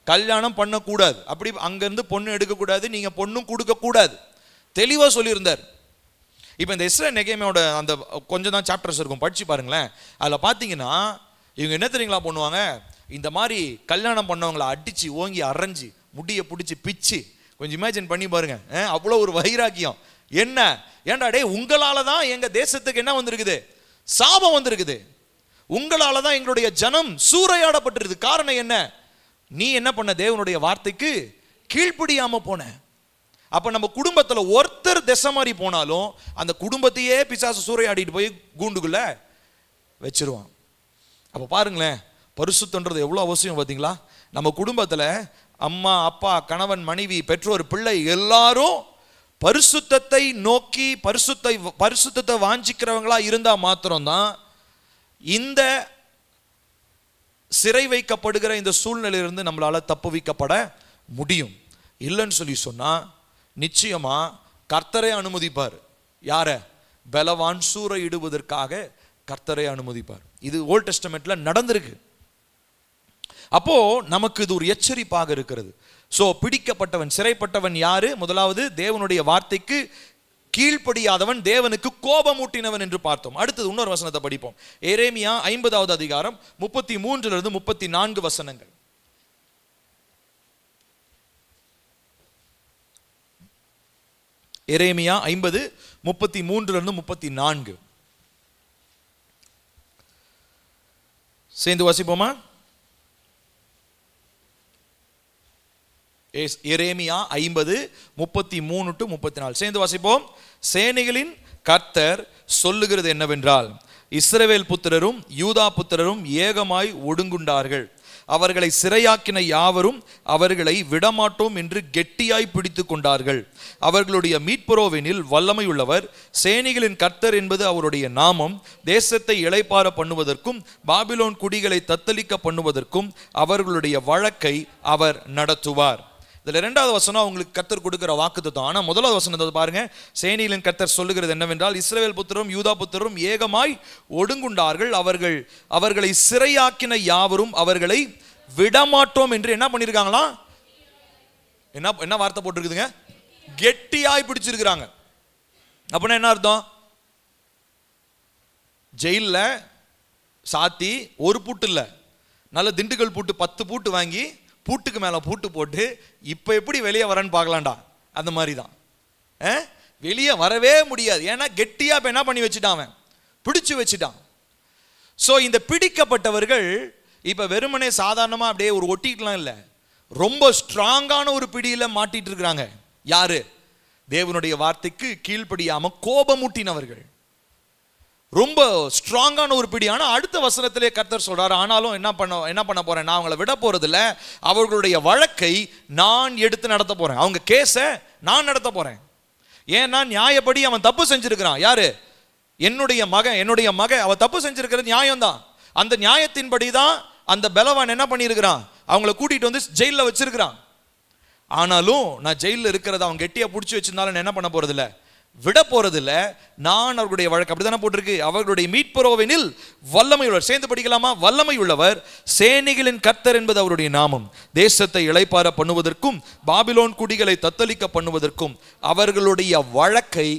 கல்யாணம் பண்ணக்கூடாது. அப்படி அங்கிருந்து பொண்ணு எடுக்கக்கூடாது, நீங்க பொண்ணும் கொடுக்க கூடாது. தெளிவா சொல்லியிருந்தார். இப்போ இந்த எஸ்ரா நெகேமியாவோட அந்த கொஞ்சம் தான் சாப்டர்ஸ் இருக்கும், படிச்சு பாருங்களேன். அதில் பார்த்தீங்கன்னா இவங்க என்ன தெரியுங்களா பண்ணுவாங்க, இந்த மாதிரி கல்யாணம் பண்ணவங்களை அடிச்சு ஓங்கி அரைஞ்சு முடியை பிடிச்சி பிச்சு, கொஞ்சம் இமேஜின் பண்ணி பாருங்க, அவ்வளோ ஒரு வைராக்கியம். என்ன ஏண்டா டே, உங்களால தான் எங்க தேசத்துக்கு என்ன வந்திருக்குது, சாபம் வந்திருக்குது, உங்களால தான் எங்களுடைய ஜனம் சூறையாடப்பட்டிருக்கு. காரணம் என்ன, நீ என்ன பண்ண, தேவனுடைய வார்த்தைக்கு கீழ்ப்படியாம போன. அப்ப நம்ம குடும்பத்துல ஒருத்தர் திசை மாறி போனாலும் அந்த குடும்பத்தையே பிசாசு சூறையாடிட்டு போய் கூண்டுக்குள்ள வச்சிருவான். அப்ப பாருங்களேன், பரிசுத்தன்றது எவ்வளவு அவசியம் பார்த்தீங்களா? நம்ம குடும்பத்துல அம்மா அப்பா கணவன் மனைவி பெற்றோர் பிள்ளை எல்லாரும் பரிசுத்தத்தை நோக்கி பரிசுத்தத்தை வாஞ்சிக்கிறவங்களா இருந்தா மாத்திரம்தான் இந்த சிறை வைக்கப்படுகிற இந்த சூழ்நிலையிலிருந்து நம்மளால தப்புவிக்கப்பட முடியும். இல்லைன்னு சொல்லி சொன்னா நிச்சயமா கர்த்தரை அனுமதிப்பார். யார? பலவான் சூறையிடுவதற்காக கர்த்தரை அனுமதிப்பார். இது ஓல்ட் டெஸ்டமெண்ட்ல நடந்திருக்கு. அப்போ நமக்கு இது ஒரு எச்சரிப்பாக இருக்கிறது. சோ பிடிக்கப்பட்டவன், சிறைப்பட்டவன் யாரு? முதலாவது தேவனுடைய வார்த்தைக்கு கீழ்ப்படியாதவன், தேவனுக்கு கோபமூட்டினவன் என்று பார்த்தோம். அடுத்தது இன்னொரு வசனத்தை படிப்போம். எரேமியா 50வது அதிகாரம் 33 34 வசனங்கள். எரேமியா 50 33 34 சேர்ந்து வாசிப்போமா? எரேமியா 50 33 to 34 சேர்ந்து வாசிப்போம். சேனைகளின் கர்த்தர் சொல்லுகிறது என்னவென்றால், இஸ்ரவேல் புத்திரரும் யூதா புத்திரரும் ஏகமாய் ஒடுங்குண்டார்கள். அவர்களை சிறையாக்கின யாவரும் அவர்களை விடமாட்டோம் என்று கெட்டியாய் பிடித்து கொண்டார்கள். அவர்களுடைய மீட்பரோவெனில் வல்லமை உள்ளவர், சேனைகளின் கர்த்தர் என்பது அவருடைய நாமம். தேசத்தை இளைப்பாற பண்ணுவதற்கும் பாபிலோன் குடிகளை தத்தளிக்க பண்ணுவதற்கும் அவர்களுடைய வழக்கை அவர் நடத்துவார். இதுல இரண்டாவது வசனம் உங்களுக்கு கர்த்தர் கொடுக்கிற வாக்குத்தத்தம். ஆனா முதலாவது வசனத்தை பாருங்க. சேனைகளின் கர்த்தர் சொல்லுகிறது என்னவென்றால், இஸ்ரவேல் புத்திரரும் யூதா புத்திரரும் ஏகமாய் ஒடுங்குண்டார்கள். அவர்களை சிறையாக்கின யாவரும் அவர்களை விடமாட்டோம் என்று என்ன பண்ணிருக்காங்களா? என்ன வார்த்தை போட்டிருக்குதுங்க? கெட்டியாய் பிடிச்சிருக்கிறாங்க. அப்படின்னா என்ன அர்த்தம்? ஜெயில சாத்தி ஒரு பூட்டு இல்ல, நல்ல திண்டுக்கல் பூட்டு 10 பூட்டு வாங்கி பூட்டுக்கு மேல பூட்டு போட்டு இப்ப எப்படி வெளியே வரன்னு பார்க்கலாம்டா, அந்த மாதிரி தான். வெளியே வரவே முடியாது. ஏன்னா கெட்டியா இப்ப என்ன பண்ணி வச்சுட்டான், பிடிச்சு வச்சுட்டான். சோ இந்த பிடிக்கப்பட்டவர்கள் இப்ப வெறுமனே சாதாரணமா அப்படியே ஒரு ஒட்டிக்கலாம் இல்ல, ரொம்ப ஸ்ட்ராங்கான ஒரு பிடியில மாட்டிட்டு இருக்கிறாங்க. யாரு? தேவனுடைய வார்த்தைக்கு கீழ்ப்படியாம கோபமூட்டினவர்கள். ரொம்ப ஸ்ட்ராங்கான ஒரு பிடி. ஆனா அடுத்த வசனத்திலே கர்த்தர் சொல்றாரு, ஆனாலும் என்ன பண்ண போறேன், நான் அவங்களை விட போறதில்ல, அவர்களுடைய வழக்கை நான் எடுத்து நடத்த போறேன், அவங்க கேஸ நான் நடத்த போறேன். ஏன்னா நியாயப்படி அவன் தப்பு செஞ்சிருக்கிறான். யாரு? என்னுடைய மகன் அவன் தப்பு செஞ்சிருக்கிறது நியாயம்தான். அந்த நியாயத்தின்படி தான் அந்த பலவான் என்ன பண்ணியிருக்கிறான், அவங்களை கூட்டிட்டு வந்து ஜெயில வச்சிருக்கிறான். ஆனாலும் நான் ஜெயில இருக்கிறத அவன் கெட்டியா பிடிச்சி வச்சிருந்தாலும் என்ன பண்ண போறதில்ல, விட போறதில்ல. நான் அவர்களுடைய வழக்கு அப்படித்தானே போட்டிருக்கு. அவர்களுடைய மீட்பரோவெனில் வல்லமை உள்ளவர். சேர்ந்து படிக்கலாமா? வல்லமை உள்ளவர், சேனைகளின் கர்த்தர் என்பது அவருடைய நாமம். தேசத்தை இளைப்பாற பண்ணுவதற்கும் பாபிலோன் குடிகளை தத்தளிக்க பண்ணுவதற்கும் அவர்களுடைய வழக்கை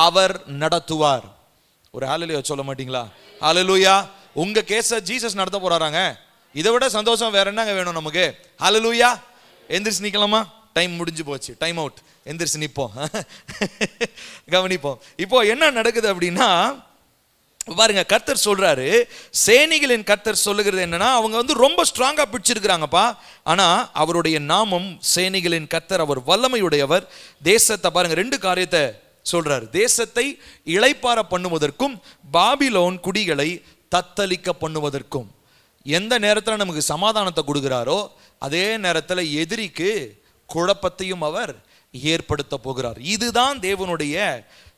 அவர் நடத்துவார். ஒரு ஹல்லேலூயா சொல்ல மாட்டீங்களா? ஹல்லேலூயா. உங்க கேஸ ஜீசஸ் நடத்த போறாராங்க. இதை விட சந்தோஷம் வேற என்னங்க வேணும் நமக்கு? ஹல்லேலூயா. எந்திரிச்சு நிக்கலாமா? டைம் முடிஞ்சு போச்சு, டைம் அவுட். எந்திரிச்சு நிப்போம், கவனிப்போம். இப்போ என்ன நடக்குது அப்படின்னா பாருங்க, கர்த்தர் சொல்றாரு, சேனைகளின் கர்த்தர் சொல்லுகிறது என்னன்னா, அவங்க ரொம்ப ஸ்ட்ராங்கா பிடிச்சிருக்கிறாங்கப்பா. ஆனா அவருடைய நாமம் சேனைகளின் கர்த்தர், அவர் வல்லமையுடையவர். தேசத்தை பாருங்க, 2 காரியத்தை சொல்றாரு. தேசத்தை இளைப்பாற பண்ணுவதற்கும் பாபிலோன் குடிகளை தத்தளிக்க பண்ணுவதற்கும். எந்த நேரத்தில் நமக்கு சமாதானத்தை கொடுக்கிறாரோ அதே நேரத்தில் எதிரிக்கு குழப்பத்தையும் அவர் ஏற்படுத்த போகிறார். இதுதான் தேவனுடைய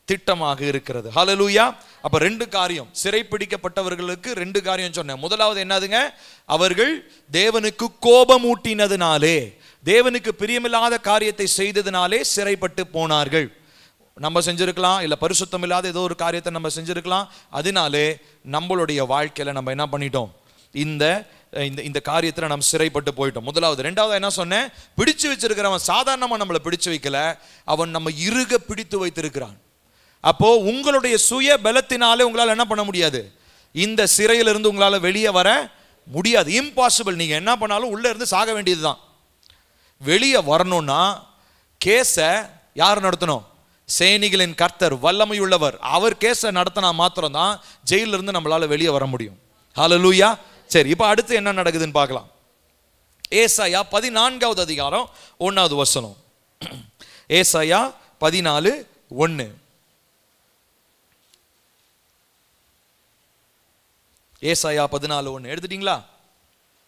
திட்டமாக இருக்கிறது. ஹல்லேலூயா. அப்ப 2 காரியம், சிறைப்பிடிக்கப்பட்டவர்களுக்கு 2 காரியம் சொன்னேன். முதலாவது என்னதுங்க? அவர்கள் தேவனுக்கு கோபமூட்டினதினாலே, தேவனுக்கு பிரியமில்லாத காரியத்தை செய்ததினாலே சிறைப்பட்டு போனார்கள். நம்ம செஞ்சிருக்கலாம், இல்ல பரிசுத்தம் இல்லாத ஏதோ ஒரு காரியத்தை நம்ம செஞ்சிருக்கலாம். அதனாலே நம்மளுடைய வாழ்க்கையில நம்ம என்ன பண்ணிட்டோம், இந்த காரியத்தில் நாம் சிறைப்பட்டு போயிட்டோம். முதலாவது. ரெண்டாவது என்ன சொன்னேன்? பிடிச்சு வச்சிருக்கிறவன் சாதாரணமா நம்மளை பிடிச்சு வைக்கல, அவன் நம்ம இறுக பிடித்து வைத்திருக்கிறான். அப்போ உங்களுடைய சுய பலத்தினாலே உங்களால் என்ன பண்ண முடியாது, இந்த சிறையிலிருந்து உங்களால் வெளியே வர முடியாது, இம்பாசிபிள். நீங்க என்ன பண்ணாலும் உள்ள இருந்து சாக வேண்டியதுதான். வெளியே வரணும்னா கேஸை யார் நடத்தணும்? சேனைகளின் கர்த்தர், வல்லமையுள்ளவர். அவர் கேஸை நடத்தினா மாத்திரம்தான் ஜெயில இருந்து நம்மளால வெளியே வர முடியும். ஹல்லேலூயா. சரி, இப்போ அடுத்து என்ன நடக்குதுன்னு பார்க்கலாம். ஏசாயா 14வது அதிகாரம் 1வது வசனம். ஏசாயா 14:1. ஏசாயா 14:1 எடுத்துட்டீங்களா?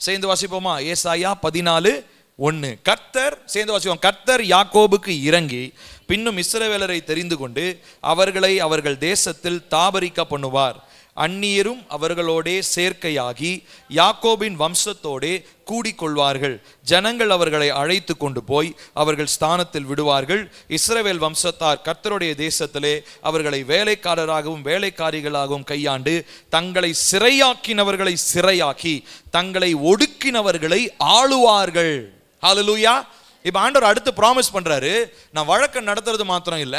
சேர்ந்து வாசிப்போமா? ஏசாயா 14:1. கர்த்தர், சேர்ந்து வாசிப்போம். கர்த்தர் யாக்கோபுக்கு இறங்கி பின்னும் இஸ்ரவேலரை தெரிந்து கொண்டு அவர்களை அவர்கள் தேசத்தில் தாபரிக்க பண்ணுவார். அந்நியரும் அவர்களோடே சேர்க்கையாகி யாக்கோபின் வம்சத்தோடே கூடிக்கொள்வார்கள். ஜனங்கள் அவர்களை அழைத்து கொண்டு போய் அவர்கள் ஸ்தானத்தில் விடுவார்கள். இஸ்ரவேல் வம்சத்தார் கர்த்தருடைய தேசத்திலே அவர்களை வேலைக்காரராகவும் வேலைக்காரிகளாகவும் கையாண்டு தங்களை சிறையாக்கினவர்களை சிறையாக்கி தங்களை ஒடுக்கினவர்களை ஆளுவார்கள். ஹல்லேலூயா. இப்ப ஆண்டவர் அடுத்து ப்ராமிஸ் பண்றாரு, நான் வழக்கம் நடத்துறது மாத்திரம் இல்ல,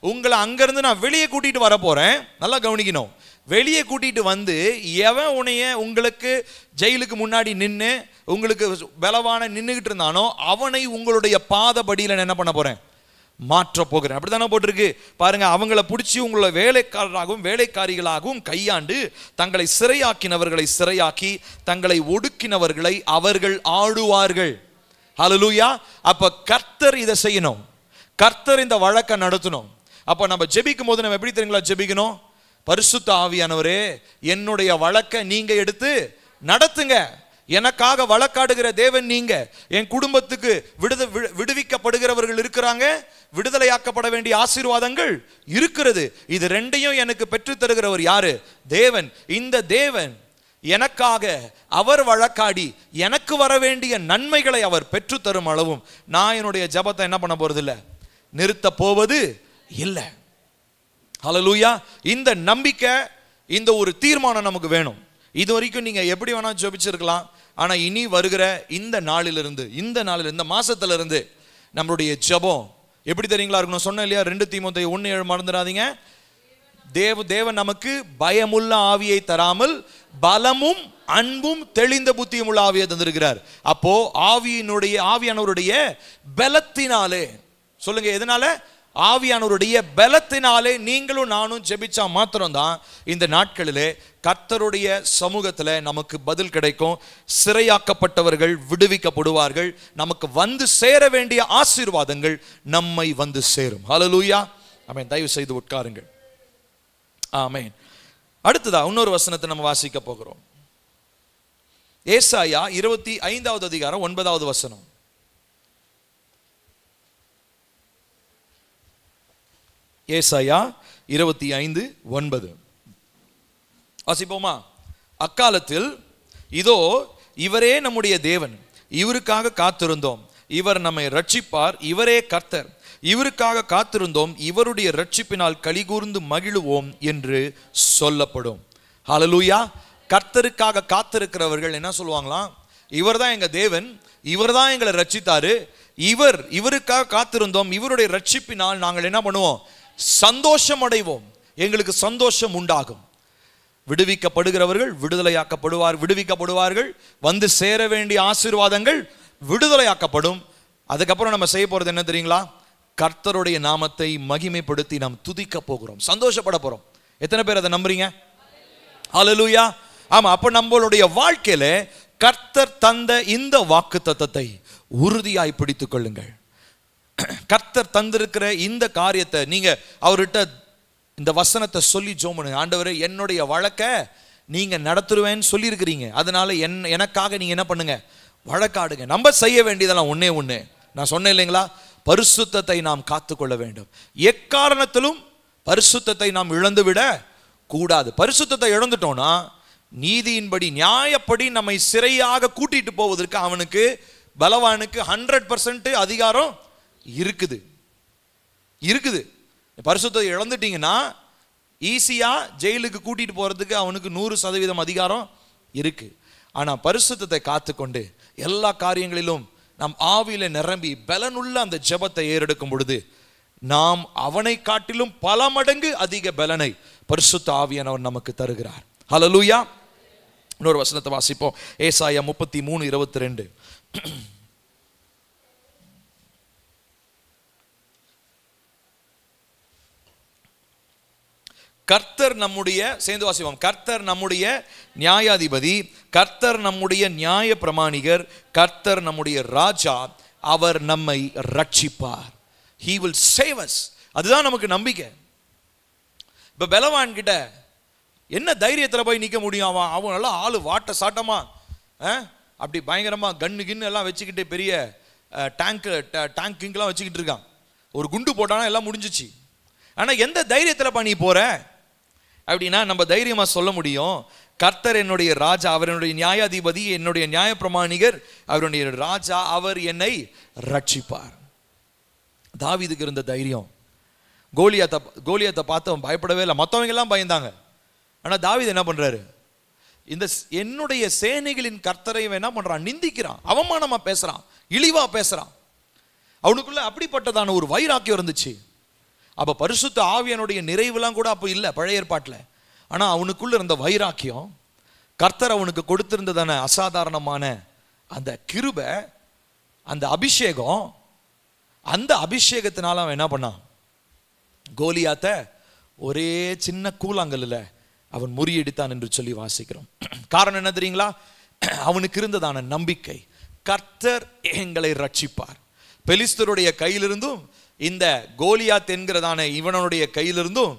உங்களை அங்கிருந்து நான் வெளியே கூட்டிட்டு வர போறேன். நல்லா கவனிக்கணும். வெளியே கூட்டிட்டு வந்து எவன் உன்னைய உங்களுக்கு ஜெயிலுக்கு முன்னாடி நின்று உங்களுக்கு பலவான நின்றுகிட்டு இருந்தானோ அவனை உங்களுடைய பாதபடியில் என்ன பண்ண போறேன்? மாற்ற போகிறேன். அப்படித்தானே போட்டிருக்கு பாருங்க. அவங்கள பிடிச்சி உங்களை வேலைக்காரராகவும் வேலைக்காரிகளாகவும் கையாண்டு தங்களை சிறையாக்கினவர்களை சிறையாக்கி தங்களை ஒடுக்கினவர்களை அவர்கள் ஆளுவார்கள். ஹல்லேலூயா. அப்ப கர்த்தர் இதை செய்யணும், கர்த்தர் இந்த வழக்கை நடத்தணும். அப்ப நம்ம ஜெபிக்கும் போது நம்ம எப்படி தெரியுங்களா ஜெபிக்கணும்? பரிசுத்த ஆவியானவரே, என்னுடைய வழக்கை நீங்க எடுத்து நடத்துங்க. எனக்காக வழக்காடுகிற தேவன் நீங்க. என் குடும்பத்துக்கு விடுவிக்கப்படுகிறவர்கள் இருக்கிறாங்க, விடுதலையாக்கப்பட வேண்டிய ஆசீர்வாதங்கள் இருக்கிறது. இது ரெண்டையும் எனக்கு பெற்று தருகிறவர் யாரு? தேவன். இந்த தேவன் எனக்காக அவர் வழக்காடி எனக்கு வர வேண்டிய நன்மைகளை அவர் பெற்று தரும் அளவும் நான் என்னுடைய ஜெபத்தை என்ன பண்ண போறது இல்லை, நிறுத்த போவது இல்லை. ஹல்லேலூயா. இந்த நம்பிக்கை, இந்த ஒரு தீர்மானம் நமக்கு வேணும். இது வரைக்கும் நீங்க எப்படி வேணா ஜெபிச்சிருக்கலாம். ஆனா இனி வருகிற இந்த நாளிலிருந்து, இந்த மாசத்துல இருந்து நம்மளுடைய ஜெபம் எப்படி தெரியுங்களா இருக்கணும்? சொன்னேன் இல்லையா, 2 தீமோத்தேயு 1:7 மறந்துடாதீங்க. தேவன் நமக்கு பயமுள்ள ஆவியை தராமல் பலமும் அன்பும் தெளிந்த புத்தியும் உள்ள ஆவியை தந்திருக்கிறார். அப்போ ஆவியானவருடைய பலத்தினாலே, சொல்லுங்க எதனால? ஆவியானவருடைய பலத்தினாலே நீங்களும் நானும் ஜெபிச்சா மாத்திரம்தான் இந்த நாட்களிலே கர்த்தருடைய சமூகத்தில் நமக்கு பதில் கிடைக்கும். சிறையாக்கப்பட்டவர்கள் விடுவிக்கப்படுவார்கள். நமக்கு வந்து சேர வேண்டிய ஆசீர்வாதங்கள் நம்மை வந்து சேரும். ஹல்லேலூயா. ஆமென். தயவு செய்து உட்காருங்கள். ஆமென். அடுத்ததா இன்னொரு வசனத்தை நம்ம வாசிக்க போகிறோம். ஏசாயா 25வது அதிகாரம் 9வது வசனம். ஏசாயா 25:9 வாசிப்போமா? அக்காலத்தில் இதோ இவரே நம்முடைய தேவன், இவருக்காக காத்திருந்தோம், இவர் நம்மை ரட்சிப்பார், இவரே கர்த்தர், இவருக்காக காத்திருந்தோம், இவருடைய ரட்சிப்பினால் களிகூர்ந்து மகிழுவோம் என்று சொல்லப்படும். ஹல்லேலூயா. கர்த்தருக்காக காத்திருக்கிறவர்கள் என்ன சொல்லுவாங்களாம்? இவர் தான் எங்க தேவன், இவர் தான் எங்களை ரட்சித்தாரு, இவருக்காக காத்திருந்தோம், இவருடைய ரட்சிப்பினால் நாங்கள் என்ன பண்ணுவோம்? சந்தோஷம் அடைவோம், எங்களுக்கு சந்தோஷம் உண்டாகும். விடுவிக்கப்படுகிறவர்கள் விடுவிக்கப்படுவார்கள். வந்து சேர வேண்டிய ஆசீர்வாதங்கள் விடுதலையாக்கப்படும். அதுக்கப்புறம் நம்ம செய்ய போறது என்ன தெரியுங்களா? கர்த்தருடைய நாமத்தை மகிமைப்படுத்தி நாம் துதிக்க போகிறோம், சந்தோஷப்பட போறோம். எத்தனை பேர் அதை நம்புறீங்க? ஹல்லேலூயா. ஆமா. அப்ப நம்மளுடைய வாழ்க்கையில கர்த்தர் தந்த இந்த வாக்குத்தத்தத்தை உறுதியாய் பிடித்துக் கொள்ளுங்கள். கர்த்தர் தந்திருக்கிற இந்த காரியத்தை நீங்க அவர்கிட்ட இந்த வசனத்தை சொல்லி ஜெபம் பண்ணுங்க. ஆண்டவரே, என்னுடைய வழக்கை நீங்க நடத்துருவேன்னு சொல்லி இருக்கிறீங்க, அதனால எனக்காக நீங்க என்ன பண்ணுங்க? வழக்காடுங்க. நம்ம செய்ய வேண்டியதெல்லாம் ஒண்ணே, நான் சொன்னேன் இல்லைங்களா, பரிசுத்தத்தை நாம் காத்துக்கொள்ள வேண்டும். எக்காரணத்திலும் பரிசுத்தத்தை நாம் இழந்துவிட கூடாது. பரிசுத்தத்தை இழந்துட்டோம்னா நீதியின்படி நியாயப்படி நம்மை சிறையாக கூட்டிட்டு போவதற்கு அவனுக்கு பலவானுக்கு 100% அதிகாரம் இருக்குது. பரிசுத்தத்தை இழந்துட்டீங்கன்னா ஈஸியா ஜெயிலுக்கு கூட்டிட்டு போறதுக்கு அவனுக்கு 100% அதிகாரம் இருக்கு. ஆனா பரிசுத்தத்தை காத்துக்கொண்டு எல்லா காரியங்களிலும் நாம் ஆவியில நிரம்பி பலனுள்ள அந்த ஜெபத்தை ஏறெடுக்கும் பொழுது நாம் அவனை காட்டிலும் பல மடங்கு அதிக பலனை பரிசுத்த ஆவியானவர் நமக்கு தருகிறார். ஹல்லேலூயா. இன்னொரு வசனத்தை வாசிப்போம். ஏசாயா 33:22. கர்த்தர் நம்முடைய, சேர்ந்து வாசிப்போம், கர்த்தர் நம்முடைய நியாயாதிபதி, கர்த்தர் நம்முடைய நியாய பிரமாணிகர், கர்த்தர் நம்முடைய ராஜா, அவர் நம்மை ரட்சிப்பார். He will save us. அதுதான் நமக்கு நம்பிக்கை. இப்ப பலவான் கிட்ட என்ன தைரியத்தில் போய் நிற்க முடியும்? அவன் நல்லா ஆளு வாட்ட சாட்டமா அப்படி பயங்கரமா கன்னு கின்னு எல்லாம் வச்சுக்கிட்டு பெரிய டேங்க்லாம் வச்சுக்கிட்டு இருக்கான். ஒரு குண்டு போட்டானா எல்லாம் முடிஞ்சிச்சு. ஆனா எந்த தைரியத்தில் நீ போற அப்படின்னா நம்ம தைரியமா சொல்ல முடியும், கர்த்தர் என்னுடைய ராஜா, அவர் என்னுடைய நியாயாதிபதி, என்னுடைய நியாய பிரமாணிகர், அவருடைய ராஜா, அவர் என்னை ரட்சிப்பார். தாவீதுக்கு இருந்த தைரியம். கோலியாத்தை பார்த்து அவன் பயப்படவே இல்லை. மற்றவங்க எல்லாம் பயந்தாங்க. ஆனா தாவீது என்ன பண்றாரு? இந்த என்னுடைய சேனைகளின் கர்த்தரை என்ன பண்றான்? நிந்திக்கிறான், அவமானமா பேசுறான், இழிவா பேசுறான். அவனுக்குள்ள அப்படிப்பட்டதான ஒரு வைராக்கியம் இருந்துச்சு. அப்ப பரிசுத்த ஆவியானுடைய நிறைவுலாம் கூட அப்போ இல்லை பழைய ஏற்பாட்டில். ஆனா அவனுக்குள்ள இருந்த வைராக்கியம், கர்த்தர் அவனுக்கு கொடுத்திருந்ததான அசாதாரணமான அந்த கிருபை, அந்த அபிஷேகம், அந்த அபிஷேகத்தினால அவன் என்ன பண்ணான்? கோலியாத்த ஒரே சின்ன கூழாங்கல்ல அவன் முறியடித்தான் என்று சொல்லி வாசிக்கிறோம். காரணம் என்ன தெரியுங்களா? அவனுக்கு இருந்ததான நம்பிக்கை, கர்த்தர் எங்களை ரட்சிப்பார். பெலிஸ்தருடைய கையிலிருந்தும் இந்த கோலியாத் என்கிறதான இவனுடைய கையிலிருந்தும்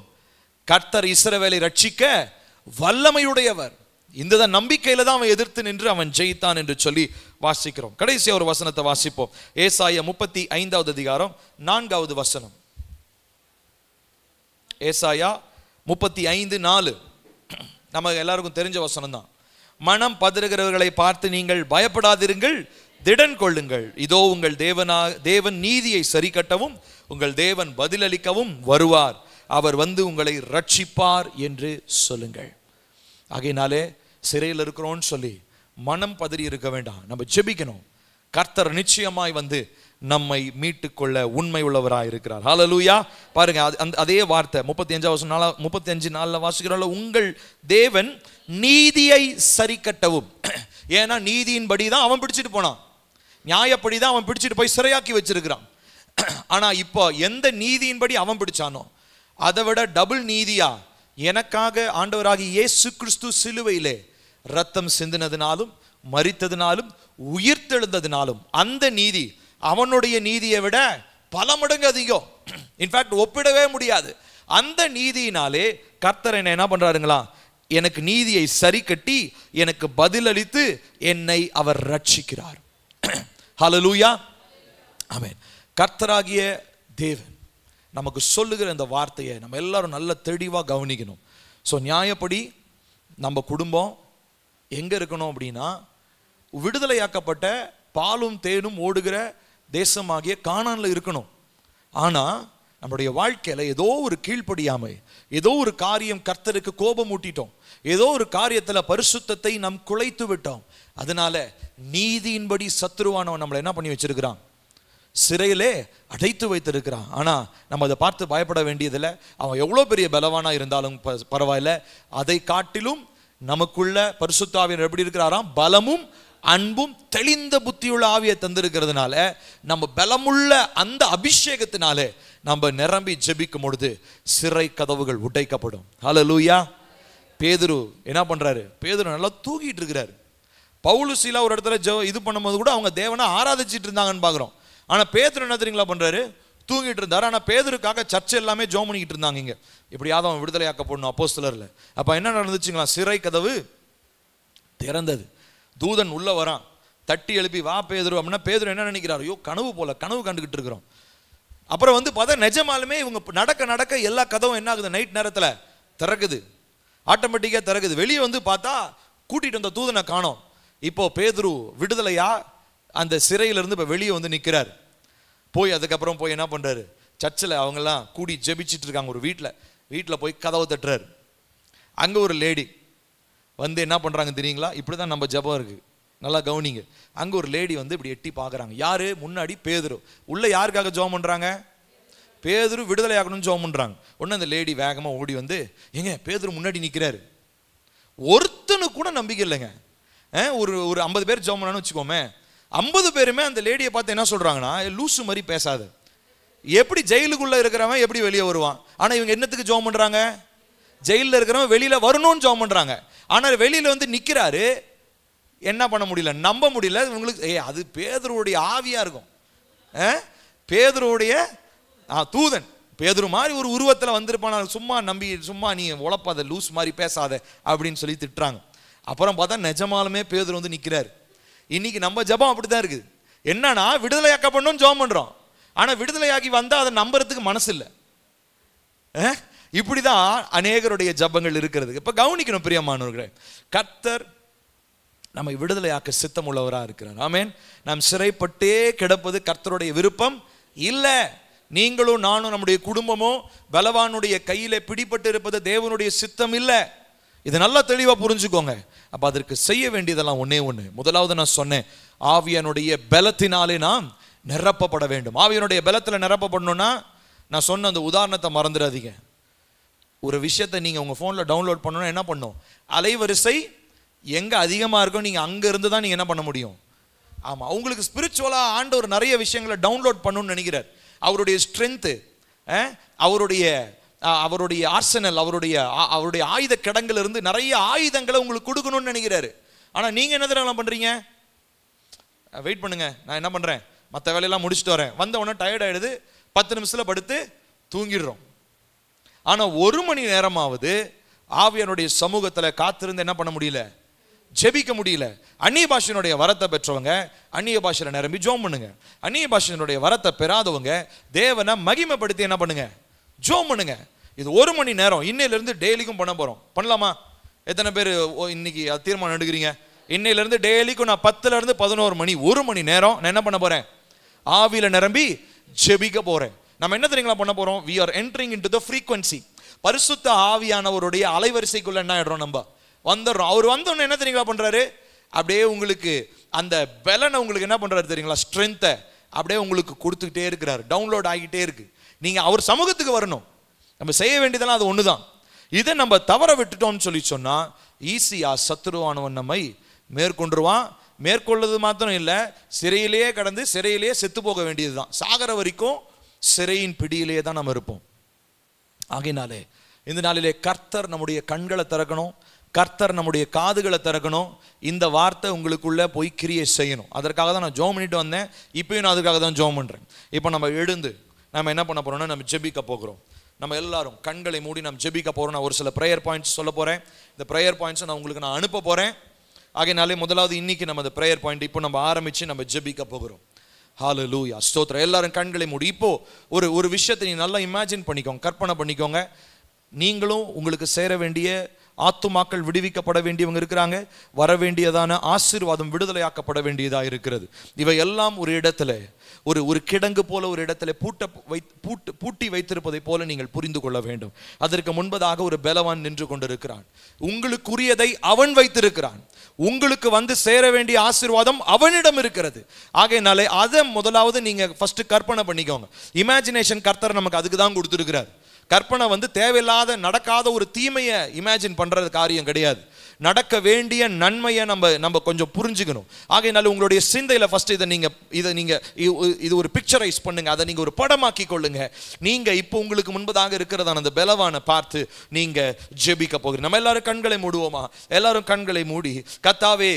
கர்த்தர் இஸ்ரவேலை ரட்சிக்க வல்லமையுடையவர். இந்த நம்பிக்கையில தான் அவன் எதிர்த்து நின்று அவன் ஜெயித்தான் என்று சொல்லி வாசிக்கிறோம். கடைசி ஒரு வசனத்தை வாசிப்போம். ஏசாயா 35:4. ஏசாயா 35:4 நம்ம எல்லாருக்கும் தெரிஞ்ச வசனம் தான். மனம் பதறுகிறவர்களை பார்த்து நீங்கள் பயப்படாதிருங்கள், திடன் கொள்ளுங்கள். இதோ உங்கள் தேவன் நீதியை சரி கட்டவும் உங்கள் தேவன் பதிலளிக்கவும் வருவார். அவர் வந்து உங்களை ரட்சிப்பார் என்று சொல்லுங்கள். ஆகையினாலே சிறையில் இருக்கிறோன்னு சொல்லி மனம் பதறி இருக்க வேண்டாம். நம்ம ஜெபிக்கணும். கர்த்தர் நிச்சயமாய் வந்து நம்மை மீட்டுக்கொள்ள உண்மை உள்ளவராக இருக்கிறார். ஹல்லேலூயா. பாருங்க, அதே வார்த்தை 35:4 வாசிக்கிறோம்ல, உங்கள் தேவன் நீதியை சரி கட்டவும். ஏன்னா நீதியின்படி தான் அவன் பிடிச்சிட்டு போனான், நியாயப்படி தான் அவன் பிடிச்சிட்டு போய் சிறையாக்கி வச்சிருக்கிறான். ஆனா இப்போ எந்த நீதியின்படி அவன் பிடிச்சானோ அதை விட டபுள் நீதியா எனக்காக ஆண்டவராகிய இயேசு கிறிஸ்து சிலுவையிலே ரத்தம் சிந்தினதினாலும் மரித்ததினாலும் உயிர்த்தெழுந்ததினாலும் அந்த நீதி அவனுடைய நீதியை விட பல மடங்கு அதிகம். இன்ஃபேக்ட் ஒப்பிடவே முடியாது. அந்த நீதியினாலே கர்த்தர் என்ன பண்றாருங்களா? எனக்கு நீதியை சரி கட்டி எனக்கு பதிலளித்து என்னை அவர் ரட்சிக்கிறார். ஹல்லேலூயா. ஆமென். கர்த்தராகிய தேவன் நமக்கு சொல்லுகிற இந்த வார்த்தையை நம்ம எல்லாரும் நல்ல தெளிவாக கவனிக்கணும். ஸோ நியாயப்படி நம்ம குடும்பம் எங்க இருக்கணும் அப்படின்னா, விடுதலையாக்கப்பட்ட பாலும் தேனும் ஓடுகிற தேசமாகிய கானான்ல இருக்கணும். ஆனா நம்முடைய வாழ்க்கையில ஏதோ ஒரு கீழ்ப்படியாமை, ஏதோ ஒரு காரியம் கர்த்தருக்கு கோபம் ஊட்டிட்டோம், ஏதோ ஒரு காரியத்துல பரிசுத்தத்தை நாம் குலைத்து விட்டோம். அதனால நீதியின்படி சத்துருவானவன் நம்மளை என்ன பண்ணி வச்சிருக்கிறான்? சிறையிலே அடைத்து வைத்திருக்கிறான். ஆனா நம்ம அதை பார்த்து பயப்பட வேண்டியதில்லை. அவன் எவ்வளோ பெரிய பலவானா இருந்தாலும் பரவாயில்ல. அதை காட்டிலும் நமக்குள்ள பரிசுத்த ஆவியானவர் எப்படி இருக்கிறாராம்? பலமும் அன்பும் தெளிந்த புத்தியுள்ள ஆவியை தந்திருக்கிறதுனால நம்ம பலமுள்ள அந்த அபிஷேகத்தினாலே நம்ம நிரம்பி ஜெபிக்கும் பொழுது சிறை கதவுகள் உடைக்கப்படும். ஹல்லேலூயா. பேதுரு என்ன பண்றாரு? பேதுரு நல்லா தூங்கிட்டு இருக்கிறாரு. பவுல் சீலா ஒரு இடத்துல இது பண்ணும்போது கூட அவங்க தேவனை ஆராதிச்சிட்டு இருந்தாங்கன்னு பாக்குறோம். ஆனா பேதுரு என்ன தெரியுங்களா பண்றாரு? தூங்கிட்டு இருந்தாரு. ஆனா பேதுருக்காக சர்ச்சை எல்லாமே ஜெபம் பண்ணிக்கிட்டு இருந்தாங்க. இங்க இப்படியாவது அவன் விடுதலையாக்கப்படணும் அப்போஸ்தலர்ல. அப்ப என்ன நடந்துச்சுங்களா? சிறை கதவு திறந்தது. தூதன் உள்ள வரான், தட்டி எழுப்பி வா பேதுரு அப்படின்னா பேதுரு என்ன நினைக்கிறார்? ஐயோ கனவு போல, கனவு கண்டுகிட்டு இருக்கிறோம். அப்புறம் வந்து பார்த்தா நிஜமாலுமே இவங்க நடக்க நடக்க எல்லா கதவும் என்ன ஆகுது? நைட் நேரத்தில் திறக்குது, ஆட்டோமேட்டிக்காக திறக்குது. வெளியே வந்து பார்த்தா கூட்டிட்டு வந்த தூதனை காணோம். இப்போ பேதுரு விடுதலையா அந்த சிறையிலிருந்து இப்போ வெளியே வந்து நிற்கிறார். போய் அதுக்கப்புறம் போய் என்ன பண்ணுறாரு? சர்ச்சில் அவங்கெல்லாம் கூடி ஜெபிச்சுட்டு இருக்காங்க. ஒரு வீட்டில் போய் கதவை தட்டுறாரு. அங்கே ஒரு லேடி வந்து என்ன பண்ணுறாங்க தெரியுங்களா? இப்படி தான் நம்ம ஜெபம் இருக்குது, நல்லா கவனிங்க. அங்கே ஒரு லேடி வந்து இப்படி எட்டி பார்க்குறாங்க. யாரு? முன்னாடி பேதுரு. உள்ள யாருக்காக ஜெபம் பண்ணுறாங்க? பேதுரு விடுதலை ஆகணும்னு ஜெபம் பண்ணுறாங்க. உடனே அந்த லேடி வேகமாக ஓடி வந்து, ஏங்க பேதுரு முன்னாடி நிற்கிறாரு, ஒருத்தனு கூட நம்பிக்கை இல்லைங்க. ஒரு 50 பேர் ஜெபம் பண்ணான்னு வச்சுக்கோமே, 50 பேருமே அந்த லேடியை பார்த்து என்ன சொல்றாங்கன்னா, லூசு மாதிரி பேசாத, எப்படி ஜெயிலுக்குள்ள இருக்கிறவன் எப்படி வெளியே வருவான்? ஆனா இவங்க என்னத்துக்கு ஜெபம் பண்றாங்க? ஜெயிலில் இருக்கிறவன் வெளியில வரணும்னு ஜெபம் பண்றாங்க. ஆனால் வெளியில வந்து நிக்கிறாரு, என்ன பண்ண முடியல, நம்ப முடியல. உங்களுக்கு அது பேதுருவுடைய ஆவியா இருக்கும், பேதுருவுடைய தூதன். பேதுரு மாதிரி ஒரு உருவத்துல வந்திருப்பான். சும்மா நம்பி, சும்மா நீ உழப்பாத, லூஸ் மாதிரி பேசாத அப்படின்னு சொல்லி திட்டுறாங்க. அப்புறம் பார்த்தா நிஜமாலுமே பேதுரு வந்து நிக்கிறாரு. இன்னைக்கு நம்ம ஜெபம் அப்படிதான் இருக்குது. என்னன்னா, விடுதலையாக்கப்படணும்னு ஜெபம் பண்றோம், ஆனா விடுதலையாகி வந்தா அதை நம்புறதுக்கு மனசு இல்லை. இப்படிதான் அநேகருடைய ஜெபங்கள் இருக்கிறது. இப்ப கவனிக்கணும் பிரியமானவர்களே, கர்த்தர் நம்மை விடுதலையாக்க சித்தம் உள்ளவராக இருக்கிறார். ஆமென். நாம் சிறைப்பட்டே கிடப்பது கர்த்தருடைய விருப்பம் இல்லை. நீங்களும் நானும் நம்முடைய குடும்பமோ பலவானுடைய கையிலே பிடிப்பட்டு இருப்பது தேவனுடைய சித்தம் இல்லை. இது நல்லா தெளிவா புரிஞ்சுக்கோங்க. அப்ப அதற்கு செய்ய வேண்டியதெல்லாம் ஒன்னே ஒண்ணு. முதலாவது நான் சொன்னேன், ஆவியானுடைய பலத்தினாலே நாம் நிரப்பப்பட வேண்டும். ஆவியானுடைய பலத்துல நிரப்பப்படணும்னா, நான் சொன்ன அந்த உதாரணத்தை மறந்துடாதீங்க. ஒரு விஷயத்தை நீங்க உங்க போன்ல டவுன்லோட் பண்ணணும்னா என்ன பண்ணும்? அலைவரிசை எங்க அதிகமா இருக்கும், நீங்க அங்க இருந்து தான் நீங்க என்ன பண்ண முடியும். ஆமா, உங்களுக்கு ஸ்பிரிச்சுவலா ஆண்டவர் நிறைய விஷயங்களை டவுன்லோட் பண்ணணும்னு நினைக்கிறார். அவருடைய ஸ்ட்ரென்த், அவருடைய ஆர்சனல், அவருடைய ஆயுத கிடங்குல இருந்து நிறைய ஆயுதங்களை உங்களுக்கு கொடுக்கணும்னு நினைக்கிறாரு. ஆனா நீங்க என்ன தெரியும் பண்றீங்க? வெயிட் பண்ணுங்க, நான் என்ன பண்றேன், மற்ற வேலையெல்லாம் முடிச்சுட்டு வரேன், வந்த உடனே டயர்ட் ஆயிடுது, 10 நிமிஷத்துல படுத்து தூங்கிடுறோம். ஆனா 1 மணி நேரமாவது ஆவியானுடைய சமூகத்துல காத்திருந்து என்ன பண்ண முடியல, ஜெபிக்க முடியல. அந்நிய பாஷையினுடைய வரத்தை பெற்றவங்க அந்நிய பாஷையில நிரம்பி ஜெபம் பண்ணுங்க. அந்நிய பாஷையினுடைய வரத்தை பெறாதவங்க தேவனை மகிமைப்படுத்தி என்ன பண்ணுங்க, ஜெபம் பண்ணுங்க. இது 1 மணி நேரம் இன்னையில இருந்து டெய்லிக்கும் பண்ண போறோம். பண்ணலாமா? எத்தனை பேர் இன்னைக்கு தீர்மானம் எடுக்கிறீங்க? இன்னையில இருந்து டெய்லிக்கும் நான் 10ல இருந்து 11 மணி 1 மணி நேரம் நான் என்ன பண்ண போறேன், ஆவியில நிரம்பி ஜெபிக்க போறேன். நம்ம என்ன தெரியுங்களா பண்ண போறோம்? we are entering into the frequency. பரிசுத்த ஆவியானவருடைய அலைவரிசைக்குள்ள என்ன ஆயிடுறோம், நம்ம வந்துடுறோம். அவர் வந்தோன்னு என்ன தெரியுங்களா பண்றாரு, அப்படியே உங்களுக்கு அந்த பலனை உங்களுக்கு என்ன பண்றாரு தெரியுங்களா, ஸ்ட்ரென்த்தை அப்படியே உங்களுக்கு கொடுத்துக்கிட்டே இருக்கிறாரு, டவுன்லோட் ஆகிட்டே இருக்கு. நீங்க அவர் சமூகத்துக்கு வரணும். நம்ம செய்ய வேண்டியதெல்லாம் அது ஒண்ணுதான். இதை நம்ம தவற விட்டுட்டோம்னு சொல்லி சொன்னா ஈஸியா சத்துருவானவன் நம்மை மேற்கொண்டுருவான். மேற்கொள்வது மாத்திரம் இல்லை, சிறையிலேயே கடந்து சிறையிலேயே செத்து போக வேண்டியதுதான். சாகர வரைக்கும் சிறையின் பிடியிலேயே தான் நம்ம இருப்போம். ஆகையினாலே இந்த நாளிலே கர்த்தர் நம்முடைய கண்களை திறக்கணும், கர்த்தர் நம்முடைய காதுகளை திறக்கணும். இந்த வார்த்தை உங்களுக்குள்ள போய் கிரியை செய்யணும். அதற்காக தான் நான் ஜெபம் பண்ணிட்டு வந்தேன். இப்பயும் நான் அதுக்காக தான் ஜெபம் பண்றேன். இப்போ நம்ம எழுந்து நம்ம என்ன பண்ண போறோம்னா, நம்ம ஜெபிக்க போகிறோம். நம்ம எல்லாரும் கண்களை மூடி நம்ம ஜெபிக்க போறோம். நான் ஒரு சில ப்ரேயர் பாயிண்ட்ஸ் சொல்ல போறேன். இந்த ப்ரேயர் பாயிண்ட்ஸை நான் உங்களுக்கு அனுப்ப போறேன். ஆகையினாலே முதலாவது இன்னைக்கு நம்ம அந்த ப்ரேயர் பாயிண்ட் இப்போ நம்ம ஆரம்பிச்சு நம்ம ஜெபிக்க போகிறோம். ஹல்லேலூயா, ஸ்தோத்திரம். எல்லாரும் கண்களை மூடி இப்போ ஒரு விஷயத்தை நீ நல்லா இமேஜின் பண்ணிக்கோங்க, கற்பனை பண்ணிக்கோங்க. நீங்களும் உங்களுக்கு சேர வேண்டிய ஆத்துமாக்கள் விடுவிக்கப்பட வேண்டியவங்க இருக்கிறாங்க, வர வேண்டியதான ஆசீர்வாதம் விடுதலையாக்கப்பட வேண்டியதா இருக்கிறது. இவை எல்லாம் ஒரு இடத்துல ஒரு கிடங்கு போல ஒரு இடத்துல பூட்டி வைத்திருப்பதை போல நீங்கள் புரிந்து கொள்ள வேண்டும். அதற்கு முன்பதாக ஒரு பலவான் நின்று கொண்டிருக்கிறான். உங்களுக்குரியதை அவன் வைத்திருக்கிறான். உங்களுக்கு வந்து சேர வேண்டிய ஆசீர்வாதம் அவனிடம் இருக்கிறது. ஆகையினாலே அதை முதலாவது நீங்க ஃபர்ஸ்ட் கற்பனை பண்ணிக்கோங்க. இமேஜினேஷன் கர்த்தர் நமக்கு அதுக்கு தான் கொடுத்திருக்கிறார். கற்பனை வந்து தேவையில்லாத நடக்காத ஒரு தீமையை இமேஜின் பண்றது காரியம் கிடையாது. நடக்க வேண்டிய நன்மையை நம்ம கொஞ்சம் புரிஞ்சுக்கணும். ஆகையினால உங்களுடைய சிந்தையில ஃபர்ஸ்ட் இது ஒரு பிக்சரைஸ் பண்ணுங்க, அதை நீங்க ஒரு படமாக்கி கொள்ளுங்க. நீங்க இப்போ உங்களுக்கு முன்பதாக இருக்கிறதான அந்த பலவானை பார்த்து நீங்க ஜெபிக்க போகிறீங்க. நம்ம எல்லாரும் கண்களை மூடுவோமா? எல்லாரும் கண்களை மூடி, கர்த்தாவே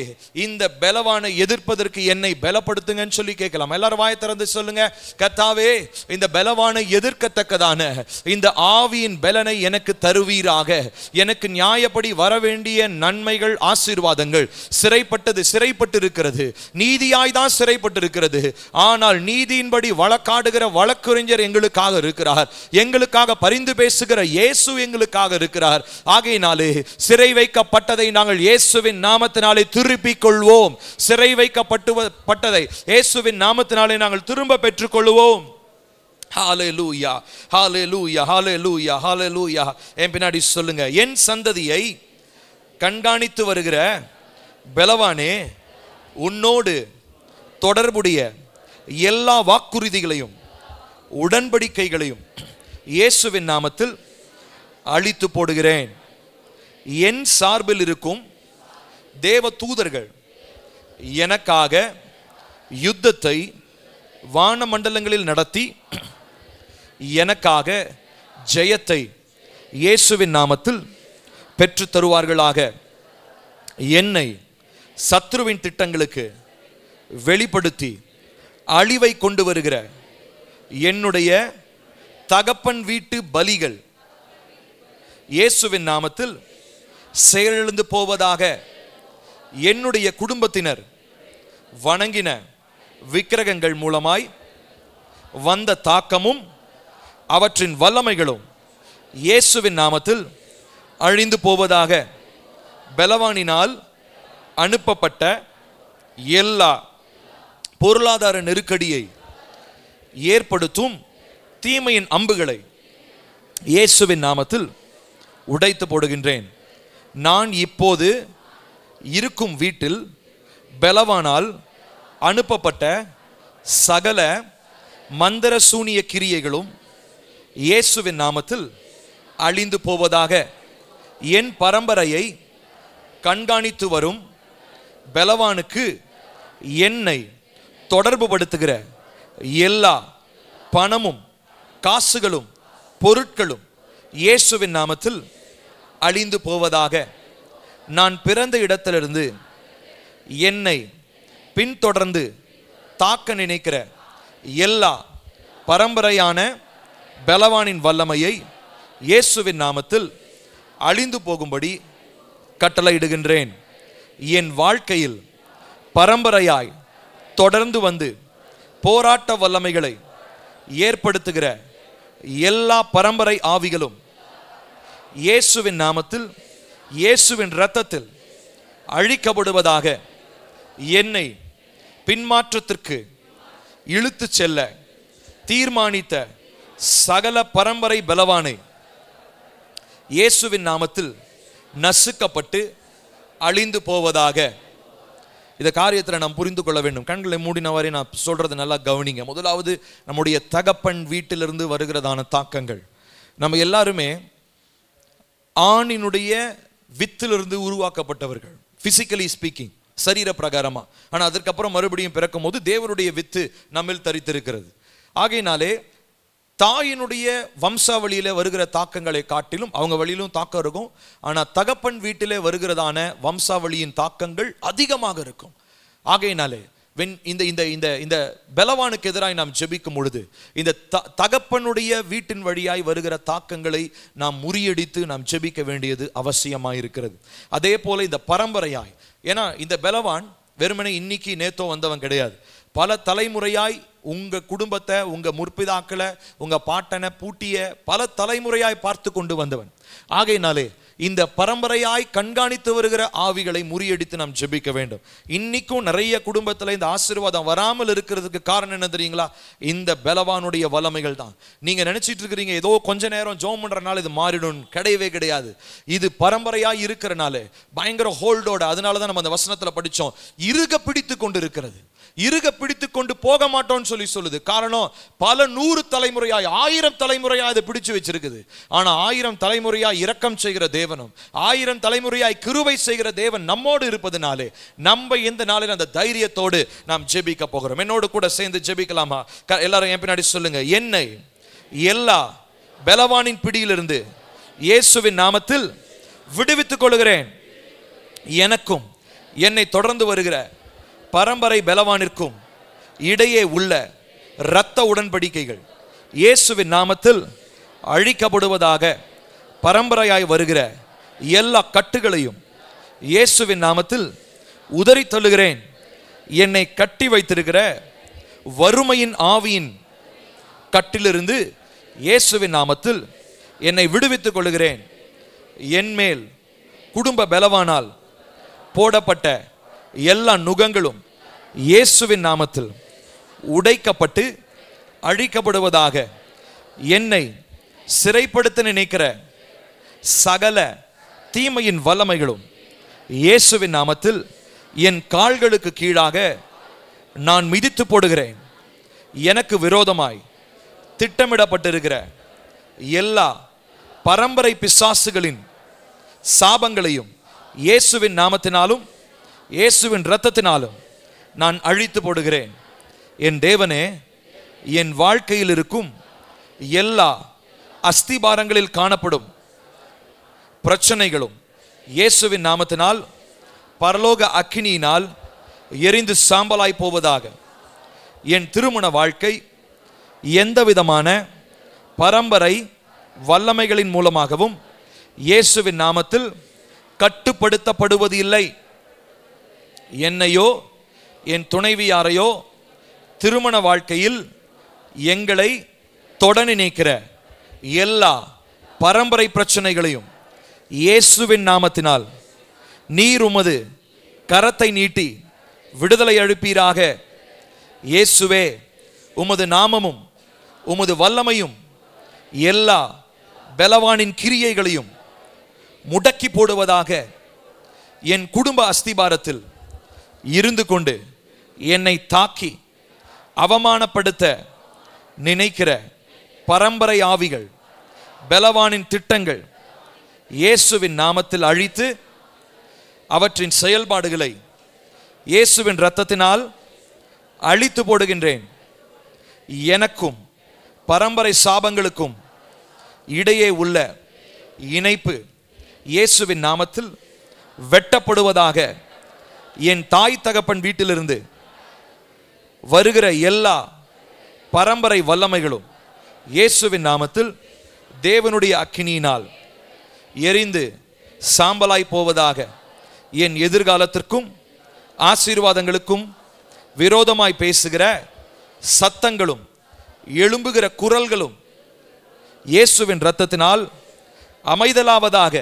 இந்த பலவானை எதிர்ப்பதற்கு என்னை பலப்படுத்துங்கன்னு சொல்லி கேட்கலாம். எல்லாரும் வாயை திறந்து சொல்லுங்க, கர்த்தாவே இந்த பலவானை எதிர்க்கத்தக்கதான இந்த ஆவியின் பலனை எனக்கு தருவீராக. எனக்கு நியாயப்படி வர வேண்டிய நன்மைகள் ஆசீர்வாதங்கள் சிறைப்பட்டு இருக்கிறது, நீதியாய் தான் சிறைப்பட்டு இருக்கிறது. ஆனால் நீதியின்படி வழக்காடுகிற வழக்குரைஞர் எங்களுக்காக இருக்கிறார், எங்களுக்காக பரிந்து பேசுகிற இயேசு எங்களுக்காக இருக்கிறார். ஆகையினாலே சிறை வைக்கப்பட்டதை நாங்கள் இயேசுவின் நாமத்தினாலே திருப்பிக் கொள்வோம். சிறை வைக்கப்பட்டதை இயேசுவின் நாமத்தினாலே நாங்கள் திரும்ப பெற்றுக் கொள்வோம். ஹல்லேலூயா, ஹல்லேலூயா, ஹல்லேலூயா, ஹல்லேலூயா. என் பின்னாடி சொல்லுங்க, என் சந்ததியை கண்காணித்து வருகிற பலவானே, உன்னோடு தொடர்புடைய எல்லா வாக்குறுதிகளையும் உடன்படிக்கைகளையும் இயேசுவின் நாமத்தில் அழித்து போடுகிறேன். என் சார்பில் இருக்கும் தேவ தூதர்கள் எனக்காக யுத்தத்தை வான மண்டலங்களில் நடத்தி எனக்காக ஜெயத்தை இயேசுவின் நாமத்தில் பெற்று தருவார்களாக. என்னை சத்ருவின் திட்டங்களுக்கு வெளிப்படுத்தி அழிவை கொண்டு வருகிற என்னுடைய தகப்பன் வீட்டு பலிகள் இயேசுவின் நாமத்தில் செயலிழந்து போவதாக. என்னுடைய குடும்பத்தினர் வணங்கின விக்கிரகங்கள் மூலமாய் வந்த தாக்கமும் அவற்றின் வல்லமைகளும் இயேசுவின் நாமத்தில் அழிந்து போவதாக. பெலவானினால் அனுப்பப்பட்ட எல்லா பொருளாதார நெருக்கடியை ஏற்படுத்தும் தீமையின் அம்புகளை இயேசுவின் நாமத்தில் உடைத்து போடுகின்றேன். நான் இப்போது இருக்கும் வீட்டில் பெலவானால் அனுப்பப்பட்ட சகல மந்திர சூனிய கிரியைகளும் இயேசுவின் நாமத்தில் அழிந்து போவதாக. என் பரம்பரையை கண்காணித்து வரும் பெலவானுக்கு என்னை தொடர்பு படுத்துகிற எல்லா பணமும் காசுகளும் பொருட்களும் இயேசுவின் நாமத்தில் அழிந்து போவதாக. நான் பிறந்த இடத்திலிருந்து என்னை பின்தொடர்ந்து தாக்க நினைக்கிற எல்லா பரம்பரையான பெலவானின் வல்லமையை இயேசுவின் நாமத்தில் அழிந்து போகும்படி கட்டளையிடுகின்றேன். என் வாழ்க்கையில் பரம்பரையாய் தொடர்ந்து வந்து போராட்ட வல்லமைகளை ஏற்படுத்துகிற எல்லா பரம்பரை ஆவிகளும் இயேசுவின் நாமத்தில் இயேசுவின் இரத்தத்தில் அழிக்கப்படுவதாக. என்னை பின்மாற்றத்திற்கு இழுத்து செல்ல தீர்மானித்த சகல பரம்பரை பலவானை இயேசுவின் நாமத்தில் நசுக்கப்பட்டு அழிந்து போவதாக. இந்த காரியத்தில் நாம் புரிந்து கொள்ள வேண்டும். கண்களை மூடினவரை நான் சொல்றது நல்லா கவனிங்க. முதலாவது, நம்முடைய தகப்பன் வீட்டிலிருந்து வருகிறதான தாக்கங்கள். நம்ம எல்லாருமே ஆணினுடைய வித்திலிருந்து உருவாக்கப்பட்டவர்கள், பிசிக்கலி ஸ்பீக்கிங், சரீர பிரகாரமா. ஆனா அதற்கப்புறம் மறுபடியும் பிறக்கும் போது தேவனுடைய வித்து நம்மில் தரித்திருக்கிறது. ஆகையினாலே தாயினுடைய வம்சாவளியில வருகிற தாக்கங்களை காட்டிலும் அவங்க வழியிலும் தாக்கம் இருக்கும். ஆனா தகப்பன் வீட்டிலே வருகிறதான வம்சாவளியின் தாக்கங்கள் அதிகமாக இருக்கும். ஆகையினாலே இந்த பெலவானுக்கு எதிராய் நாம் ஜெபிக்கும் பொழுது இந்த தகப்பனுடைய வீட்டின் வழியாய் வருகிற தாக்கங்களை நாம் முறியடித்து நாம் ஜெபிக்க வேண்டியது அவசியமாயிருக்கிறது. அதே போல இந்த பரம்பரையாய், ஏன்னா இந்த பெலவான் வெறுமனே இன்னைக்கு நேத்தோ வந்தவன் கிடையாது. பல தலைமுறையாய் உங்க குடும்பத்தை, உங்க முற்பிதாக்களை, உங்க பாட்டனை பூட்டிய பல தலைமுறையாய் பார்த்து கொண்டு வந்தவன். ஆகையினாலே இந்த பரம்பரையாய் கண்காணித்து வருகிற ஆவிகளை முறியடித்து நாம் ஜெபிக்க வேண்டும். இன்னைக்கும் நிறைய குடும்பத்தில் இந்த ஆசீர்வாதம் வராமல் இருக்கிறதுக்கு காரணம் என்ன தெரியுங்களா? இந்த பெலவானுடைய வல்லமைகள் தான். நீங்க நினைச்சிட்டு இருக்கிறீங்க ஏதோ கொஞ்ச நேரம் ஜெபம் பண்றனால இது மாறிடும், கிடையவே கிடையாது. இது பரம்பரையாய் இருக்கிறனால பயங்கர ஹோல்டோட, அதனாலதான் நம்ம அந்த வசனத்துல படிச்சோம், இறுக பிடித்து கொண்டு இருக்கிறது. இறுக பிடித்து கொண்டு போக மாட்டோம்னு சொல்லுது. காரணம், பல 100 தலைமுறையாய் 1000 தலைமுறையாய் அதை பிடிச்சு வச்சிருக்குது. ஆனா 1000 தலைமுறையாய் இரக்கம் செய்கிற தேவனும் 1000 தலைமுறையாய் கிருபை செய்கிற தேவன் நம்மோடு இருப்பதனாலே நம்ம இந்த நாளில் அந்த தைரியத்தோடு நாம் ஜெபிக்க போகிறோம். என்னோடு கூட சேர்ந்து ஜெபிக்கலாமா? எல்லாரும் என் பின்னாடி சொல்லுங்க. என்னை எல்லா பெலவானின் பிடியிலிருந்து இயேசுவின் நாமத்தில் விடுவித்துக் கொள்கிறேன். எனக்கும் என்னை தொடர்ந்து வருகிற பரம்பரை பெலவானிற்கும் இடையே உள்ள இரத்த உடன்படிக்கைகள் இயேசுவின் நாமத்தில் அழிக்கப்படுவதாக. பரம்பரையாய் வருகிற எல்லா கட்டுகளையும் இயேசுவின் நாமத்தில் உதறி தள்ளுகிறேன். என்னை கட்டி வைத்திருக்கிற வறுமையின் ஆவியின் கட்டிலிருந்து இயேசுவின் நாமத்தில் என்னை விடுவித்துக் கொள்கிறேன். என்மேல் குடும்ப பெலவானால் போடப்பட்ட எல்லா நுகங்களும் இயேசுவின் நாமத்தில் உடைக்கப்பட்டு அழிக்கப்படுவதாக. என்னை சிறைப்படுத்த நினைக்கிற சகல தீமையின் வல்லமைகளும் இயேசுவின் நாமத்தில் என் கால்களுக்கு கீழாக நான் மிதித்து போடுகிறேன். எனக்கு விரோதமாய் திட்டமிடப்பட்டிருக்கிற எல்லா பரம்பரை பிசாசுகளின் சாபங்களையும் இயேசுவின் நாமத்தினாலும் இயேசுவின் இரத்தத்தினாலும் நான் அழித்து போடுகிறேன். என் தேவனே, என் வாழ்க்கையில் இருக்கும் எல்லா அஸ்திபாரங்களில் காணப்படும் பிரச்சனைகளும் இயேசுவின் நாமத்தினால் பரலோக அக்கினியினால் எரிந்து சாம்பலாய் போவதாக. என் திருமண வாழ்க்கை எந்த விதமான பரம்பரை வல்லமைகளின் மூலமாகவும் இயேசுவின் நாமத்தில் கட்டுப்படுத்தப்படுவது இல்லை. என்னையோ என் துணைவியாரையோ திருமண வாழ்க்கையில் எங்களை தொட நினைக்கிற எல்லா பரம்பரை பிரச்சனைகளையும் இயேசுவின் நாமத்தினால் நீர் உமது கரத்தை நீட்டி விடுதலை அளிப்பீராக. இயேசுவே, உமது நாமமும் உமது வல்லமையும் எல்லா பலவானின் கிரியைகளையும் முடக்கி போடுவதாக. என் குடும்ப அஸ்திபாரத்தில் இருந்து கொண்டு என்னை தாக்கி அவமானப்படுத்த நினைக்கிற பரம்பரை ஆவிகள், பலவானின் திட்டங்கள் இயேசுவின் நாமத்தில் அழித்து அவற்றின் செயல்பாடுகளை இயேசுவின் இரத்தத்தினால் அழித்து போடுகின்றேன். எனக்கும் பரம்பரை சாபங்களுக்கும் இடையே உள்ள இணைப்பு இயேசுவின் நாமத்தில் வெட்டப்படுவதாக. என் தாய் தகப்பன் வீட்டிலிருந்து வருகிற எல்லா பரம்பரை வல்லமைகளும் இயேசுவின் நாமத்தில் தேவனுடைய அக்கினியினால் எரிந்து சாம்பலாய் போவதாக. என் எதிர்காலத்திற்கும் ஆசீர்வாதங்களுக்கும் விரோதமாய் பேசுகிற சத்தங்களும் எழும்புகிற குரல்களும் இயேசுவின் இரத்தத்தினால் அமைதலாவதாக.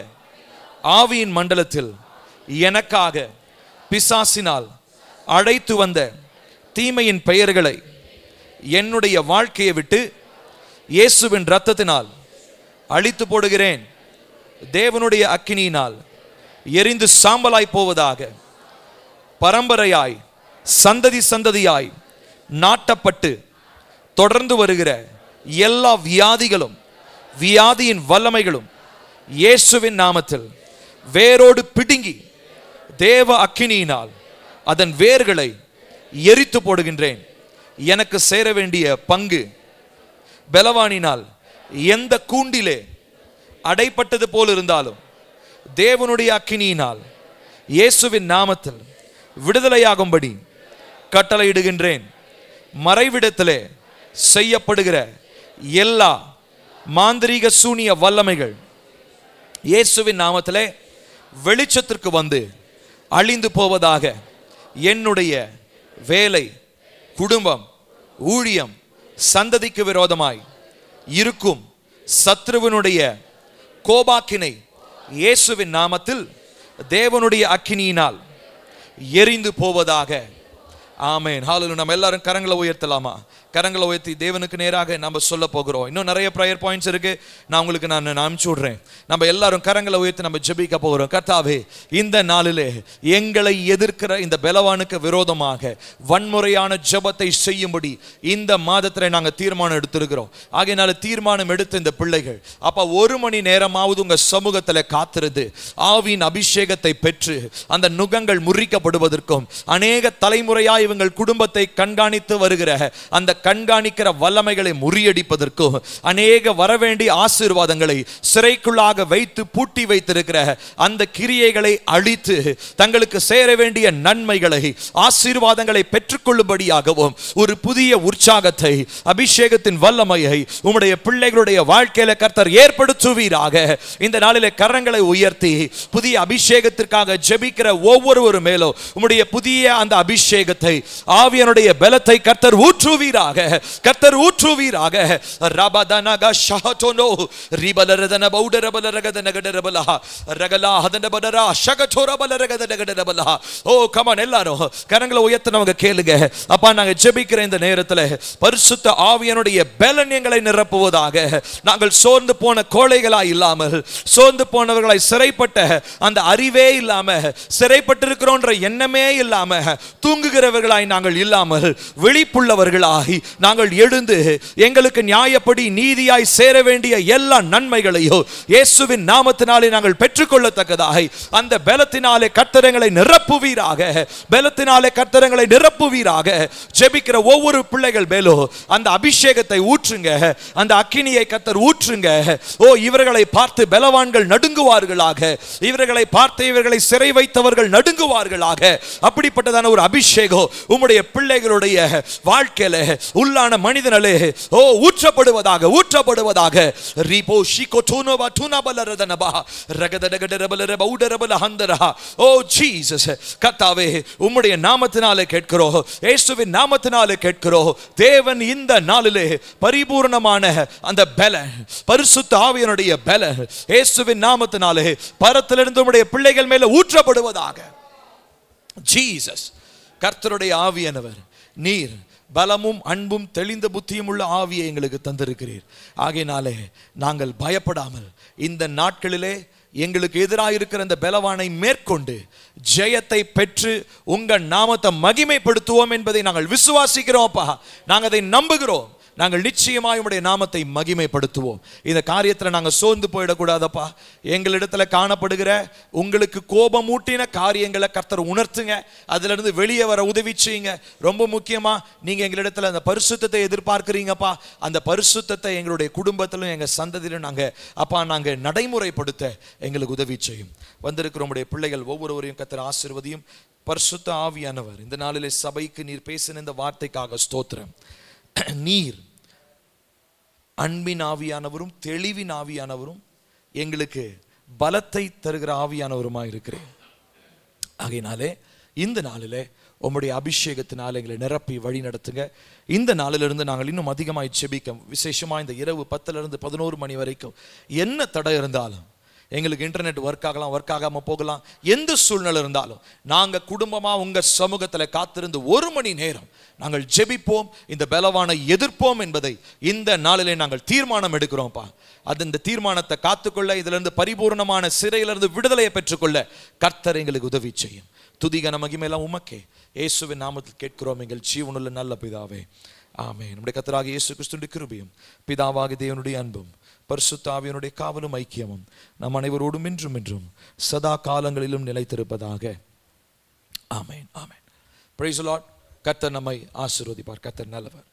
ஆவியின் மண்டலத்தில் எனக்காக பிசாசினால் அழைத்து வந்த தீமையின் பெயர்களை என்னுடைய வாழ்க்கையை விட்டு இயேசுவின் இரத்தத்தினால் அழித்து போடுகிறேன். தேவனுடைய அக்கினியினால் எரிந்து சாம்பலாய் போவதாக. பரம்பரையாய் சந்ததி சந்ததியாய் நாட்டப்பட்டு தொடர்ந்து வருகிற எல்லா வியாதிகளும் வியாதியின் வல்லமைகளும் இயேசுவின் நாமத்தில் வேரோடு பிடுங்கி தேவ அக்கினியினால் அதன் வேர்களை எரித்து போடுகின்றேன். எனக்கு சேர வேண்டிய பங்கு பலவானினால் எந்த கூண்டிலே அடைப்பட்டது போல் இருந்தாலும் தேவனுடைய அக்கினியினால் இயேசுவின் நாமத்தில் விடுதலையாகும்படி கட்டளையிடுகின்றேன். மறைவிடத்திலே செய்யப்படுகிற எல்லா மாந்திரீக சூனிய வல்லமைகள் இயேசுவின் நாமத்திலே வெளிச்சத்திற்கு வந்து அழிந்து போவதாக. என்னுடைய வேலை, குடும்பம், ஊழியம், சந்ததிக்கு விரோதமாய் இருக்கும் சத்ருவினுடைய கோபாக்கினை இயேசுவின் நாமத்தில் தேவனுடைய அக்கினியினால் எரிந்து போவதாக. ஆமென். ஹல்லேலூயா. நம்ம எல்லாரும் கரங்களை உயர்த்தலாமா? கரங்களை உயர்த்தி தேவனுக்கு நேராக நம்ம சொல்ல போகிறோம். இன்னும் நிறைய ப்ரேயர் பாயிண்ட்ஸ் இருக்கு, நான் உங்களுக்கு அனுப்பிச்சு விடுறேன். நம்ம எல்லாரும் கரங்களை உயர்த்தி நம்ம ஜெபிக்க போகிறோம். கர்த்தாவே, இந்த நாளிலே எங்களை எதிர்க்கிற இந்த பலவானுக்கு விரோதமாக வன்முறையான ஜெபத்தை செய்யும்படி இந்த மாதத்தில் நாங்கள் தீர்மானம் எடுத்திருக்கிறோம். ஆகையினால தீர்மானம் எடுத்த இந்த பிள்ளைகள் அப்ப 1 மணி நேரமாவது உங்க சமூகத்தில் காத்திருந்து ஆவியின் அபிஷேகத்தை பெற்று அந்த நுகங்கள் முறிக்கப்படுவதற்கும் அநேக தலைமுறையாய் இவங்கள் குடும்பத்தை கண்காணித்து வருகிற அந்த கண்காணிக்கிற வல்லமைகளை முறியடிப்பதற்கும் அநேக வரவேண்டிய ஆசீர்வாதங்களை சிறைக்குள்ளாக வைத்து பூட்டி வைத்திருக்கிற அந்த கிரியைகளை அழித்து தங்களுக்கு சேர வேண்டிய நன்மைகளை ஆசீர்வாதங்களை பெற்றுக்கொள்ளும்படியாகவும் ஒரு புதிய உற்சாகத்தை அபிஷேகத்தின் வல்லமையை உம்முடைய பிள்ளைகளுடைய வாழ்க்கையில கர்த்தர் ஏற்படுத்துவீராக. இந்த நாளிலே கரங்களை உயர்த்தி புதிய அபிஷேகத்திற்காக ஜெபிக்கிற ஒவ்வொருவரும் மேலும் உம்முடைய புதிய அந்த அபிஷேகத்தை ஆவியானுடைய பலத்தை கர்த்தர் ஊற்றுவீராக. கர்த்தர் ஊற்றுவீராக. ரபதனக ஷஹதோனோ ரிபலரதன பௌடரபலரகதனகடரபலா ரகலா ஹதனபடரா ஷகதோரபலரகதனகடரபலா. ஓ கம் ஆன், எல்லாரும் கரங்களை உயர்த்தினவங்க கேளுங்க. அப்பா, நாங்க ஜெபிக்கிற இந்த நேரத்தில் பரிசுத்த ஆவியானுடைய பலன் எங்களை நிரப்புவதாக. நாங்கள் சோர்ந்து போன கோழைகளாய் இல்லாமல், சோர்ந்து போனவர்களாய், சிறைப்பட்ட அந்த அறிவே இல்லாம, சிறைப்பட்டிருக்கிறோன்ற எண்ணமே இல்லாம, தூங்குகிறவர்களாய் நாங்கள் இல்லாமல் விழிப்புள்ளவர்களாய் நாங்கள் எழுந்து எங்களுக்கு நியாயப்படி நீதியாய் சேர வேண்டிய எல்லா நன்மைகளையோ இயேசுவின் நாமத்தினாலே நாங்கள் பெற்றுக்கொள்ளத்தக்கதாக அந்த பலத்தினாலே கர்த்தரங்களை நிரப்புவீராக. பலத்தினாலே கர்த்தரங்களை நிரப்புவீராக. ஜெபிக்கிற ஒவ்வொரு பிள்ளைகள் மேலோ அந்த அபிஷேகத்தை ஊற்றுங்க, அந்த அக்கினியை கர்த்தர் ஊற்றுங்க. ஓ, இவர்களை பார்த்து பலவான்கள் நடுங்குவார்களாக, இவர்களை பார்த்து இவர்களை சிறை வைத்தவர்கள் நடுங்குவார்களாக. அப்படிப்பட்டதான ஒரு அபிஷேகம் உம்முடைய பிள்ளைகளுடைய வாழ்க்கையில உள்ளான மனிதனே ஓ ஊற்றப்படுவதாக, ஊற்றப்படுவதாக. ரிபோ ஷிகோ டோனோபா டூனபலரதனபா ரகதடகடரபலரப உடரபலஹந்தரா. ஓ ஜீசஸ், கர்த்தாவே உம்முடைய நாமத்தினாலே கேட்கிறோம், இயேசுவின் நாமத்தினாலே கேட்கிறோம். தேவன் இந்த நாளிலே பரிபூர்ணமான அந்த பலன், பரிசுத்த ஆவியினுடைய பலன் இயேசுவின் நாமத்தினாலே பரத்திலிருந்து உம்முடைய பிள்ளைகள் மேல ஊற்றப்படுவதாக. ஜீசஸ், கர்த்தருடைய ஆவியானவர், நீர் பலமும் அன்பும் தெளிந்த புத்தியும் உள்ள ஆவியை எங்களுக்கு தந்திருக்கிறீர். ஆகையினாலே நாங்கள் பயப்படாமல் இந்த நாட்களிலே எங்களுக்கு எதிராக இருக்கிற அந்த பலவானை மேற்கொண்டு ஜெயத்தை பெற்று உங்கள் நாமத்தை மகிமைப்படுத்துவோம் என்பதை நாங்கள் விசுவாசிக்கிறோம். அப்பா, நாங்கள் அதை நம்புகிறோம். நாங்கள் நிச்சயமாய் உம்முடைய நாமத்தை மகிமைப்படுத்துவோம். இந்த காரியத்தில் நாங்கள் சோர்ந்து போயிடக்கூடாதப்பா. எங்களிடத்துல காணப்படுகிற உங்களுக்கு கோபம் ஊட்டின காரியங்களை கர்த்தர் உணர்த்துங்க, அதிலிருந்து வெளியே வர உதவி செய்யுங்க. ரொம்ப முக்கியமா நீங்க எங்களிடத்துல அந்த பரிசுத்தத்தை எதிர்பார்க்கிறீங்கப்பா. அந்த பரிசுத்தத்தை எங்களுடைய குடும்பத்திலும் எங்க சந்ததியிலும் நாங்கள் நடைமுறைப்படுத்த எங்களுக்கு உதவி செய்யும். வந்திருக்கிற உம்முடைய பிள்ளைகள் ஒவ்வொருவரையும் கர்த்தர் ஆசீர்வதியும். பரிசுத்த ஆவியானவர், இந்த நாளிலே சபைக்கு நீர் பேசின இந்த வார்த்தைக்காக ஸ்தோத்திரம். நீர் அன்பின் ஆவியானவரும் தெளிவின் ஆவியானவரும் எங்களுக்கு பலத்தை தருகிற ஆவியானவருமாய் இருக்கிறேன். ஆகையினாலே இந்த நாளிலே உம்முடைய அபிஷேகத்தினால் எங்களை நிரப்பி வழி நடத்துங்க. இந்த நாளிலிருந்து நாங்கள் இன்னும் அதிகமாய் செபிக்க, விசேஷமாக இந்த இரவு 10 to 11 மணி வரைக்கும் என்ன தடை இருந்தாலும், எங்களுக்கு இன்டர்நெட் ஒர்க் ஆகலாம், ஒர்க் ஆகாம போகலாம், எந்த சூழ்நிலை இருந்தாலும் நாங்கள் குடும்பமாக உங்கள் சமூகத்தில் காத்திருந்து 1 மணி நேரம் நாங்கள் ஜெபிப்போம், இந்த பலவானை எதிர்ப்போம் என்பதை இந்த நாளிலே நாங்கள் தீர்மானம் எடுக்கிறோம்ப்பா. அது இந்த தீர்மானத்தை காத்துக்கொள்ள, இதிலிருந்து பரிபூர்ணமான சிறையிலிருந்து விடுதலையை பெற்றுக்கொள்ள கர்த்தர் எங்களுக்கு உதவி செய்யும். துதிகன மகிமையெல்லாம் உமக்கே இயேசுவின் நாமத்தில் கேட்கிறோம் எங்கள் ஜீவனுள்ள நல்ல பிதாவே, ஆமென். நம்முடைய கர்த்தராகிய இயேசு கிறிஸ்துவின் கிருபையும் பிதாவாகிய தேவனுடைய அன்பும் பரிசுத்த ஆவியினுடைய காவலும் ஐக்கியமும் நம் அனைவரோடும் இன்றும் சதா காலங்களிலும் நிலைத்திருப்பதாக. ஆமென், ஆமென். Praise the Lord. கர்த்தர் நம்மை ஆசீர்வதிப்பார். கர்த்தர் நல்லவர்.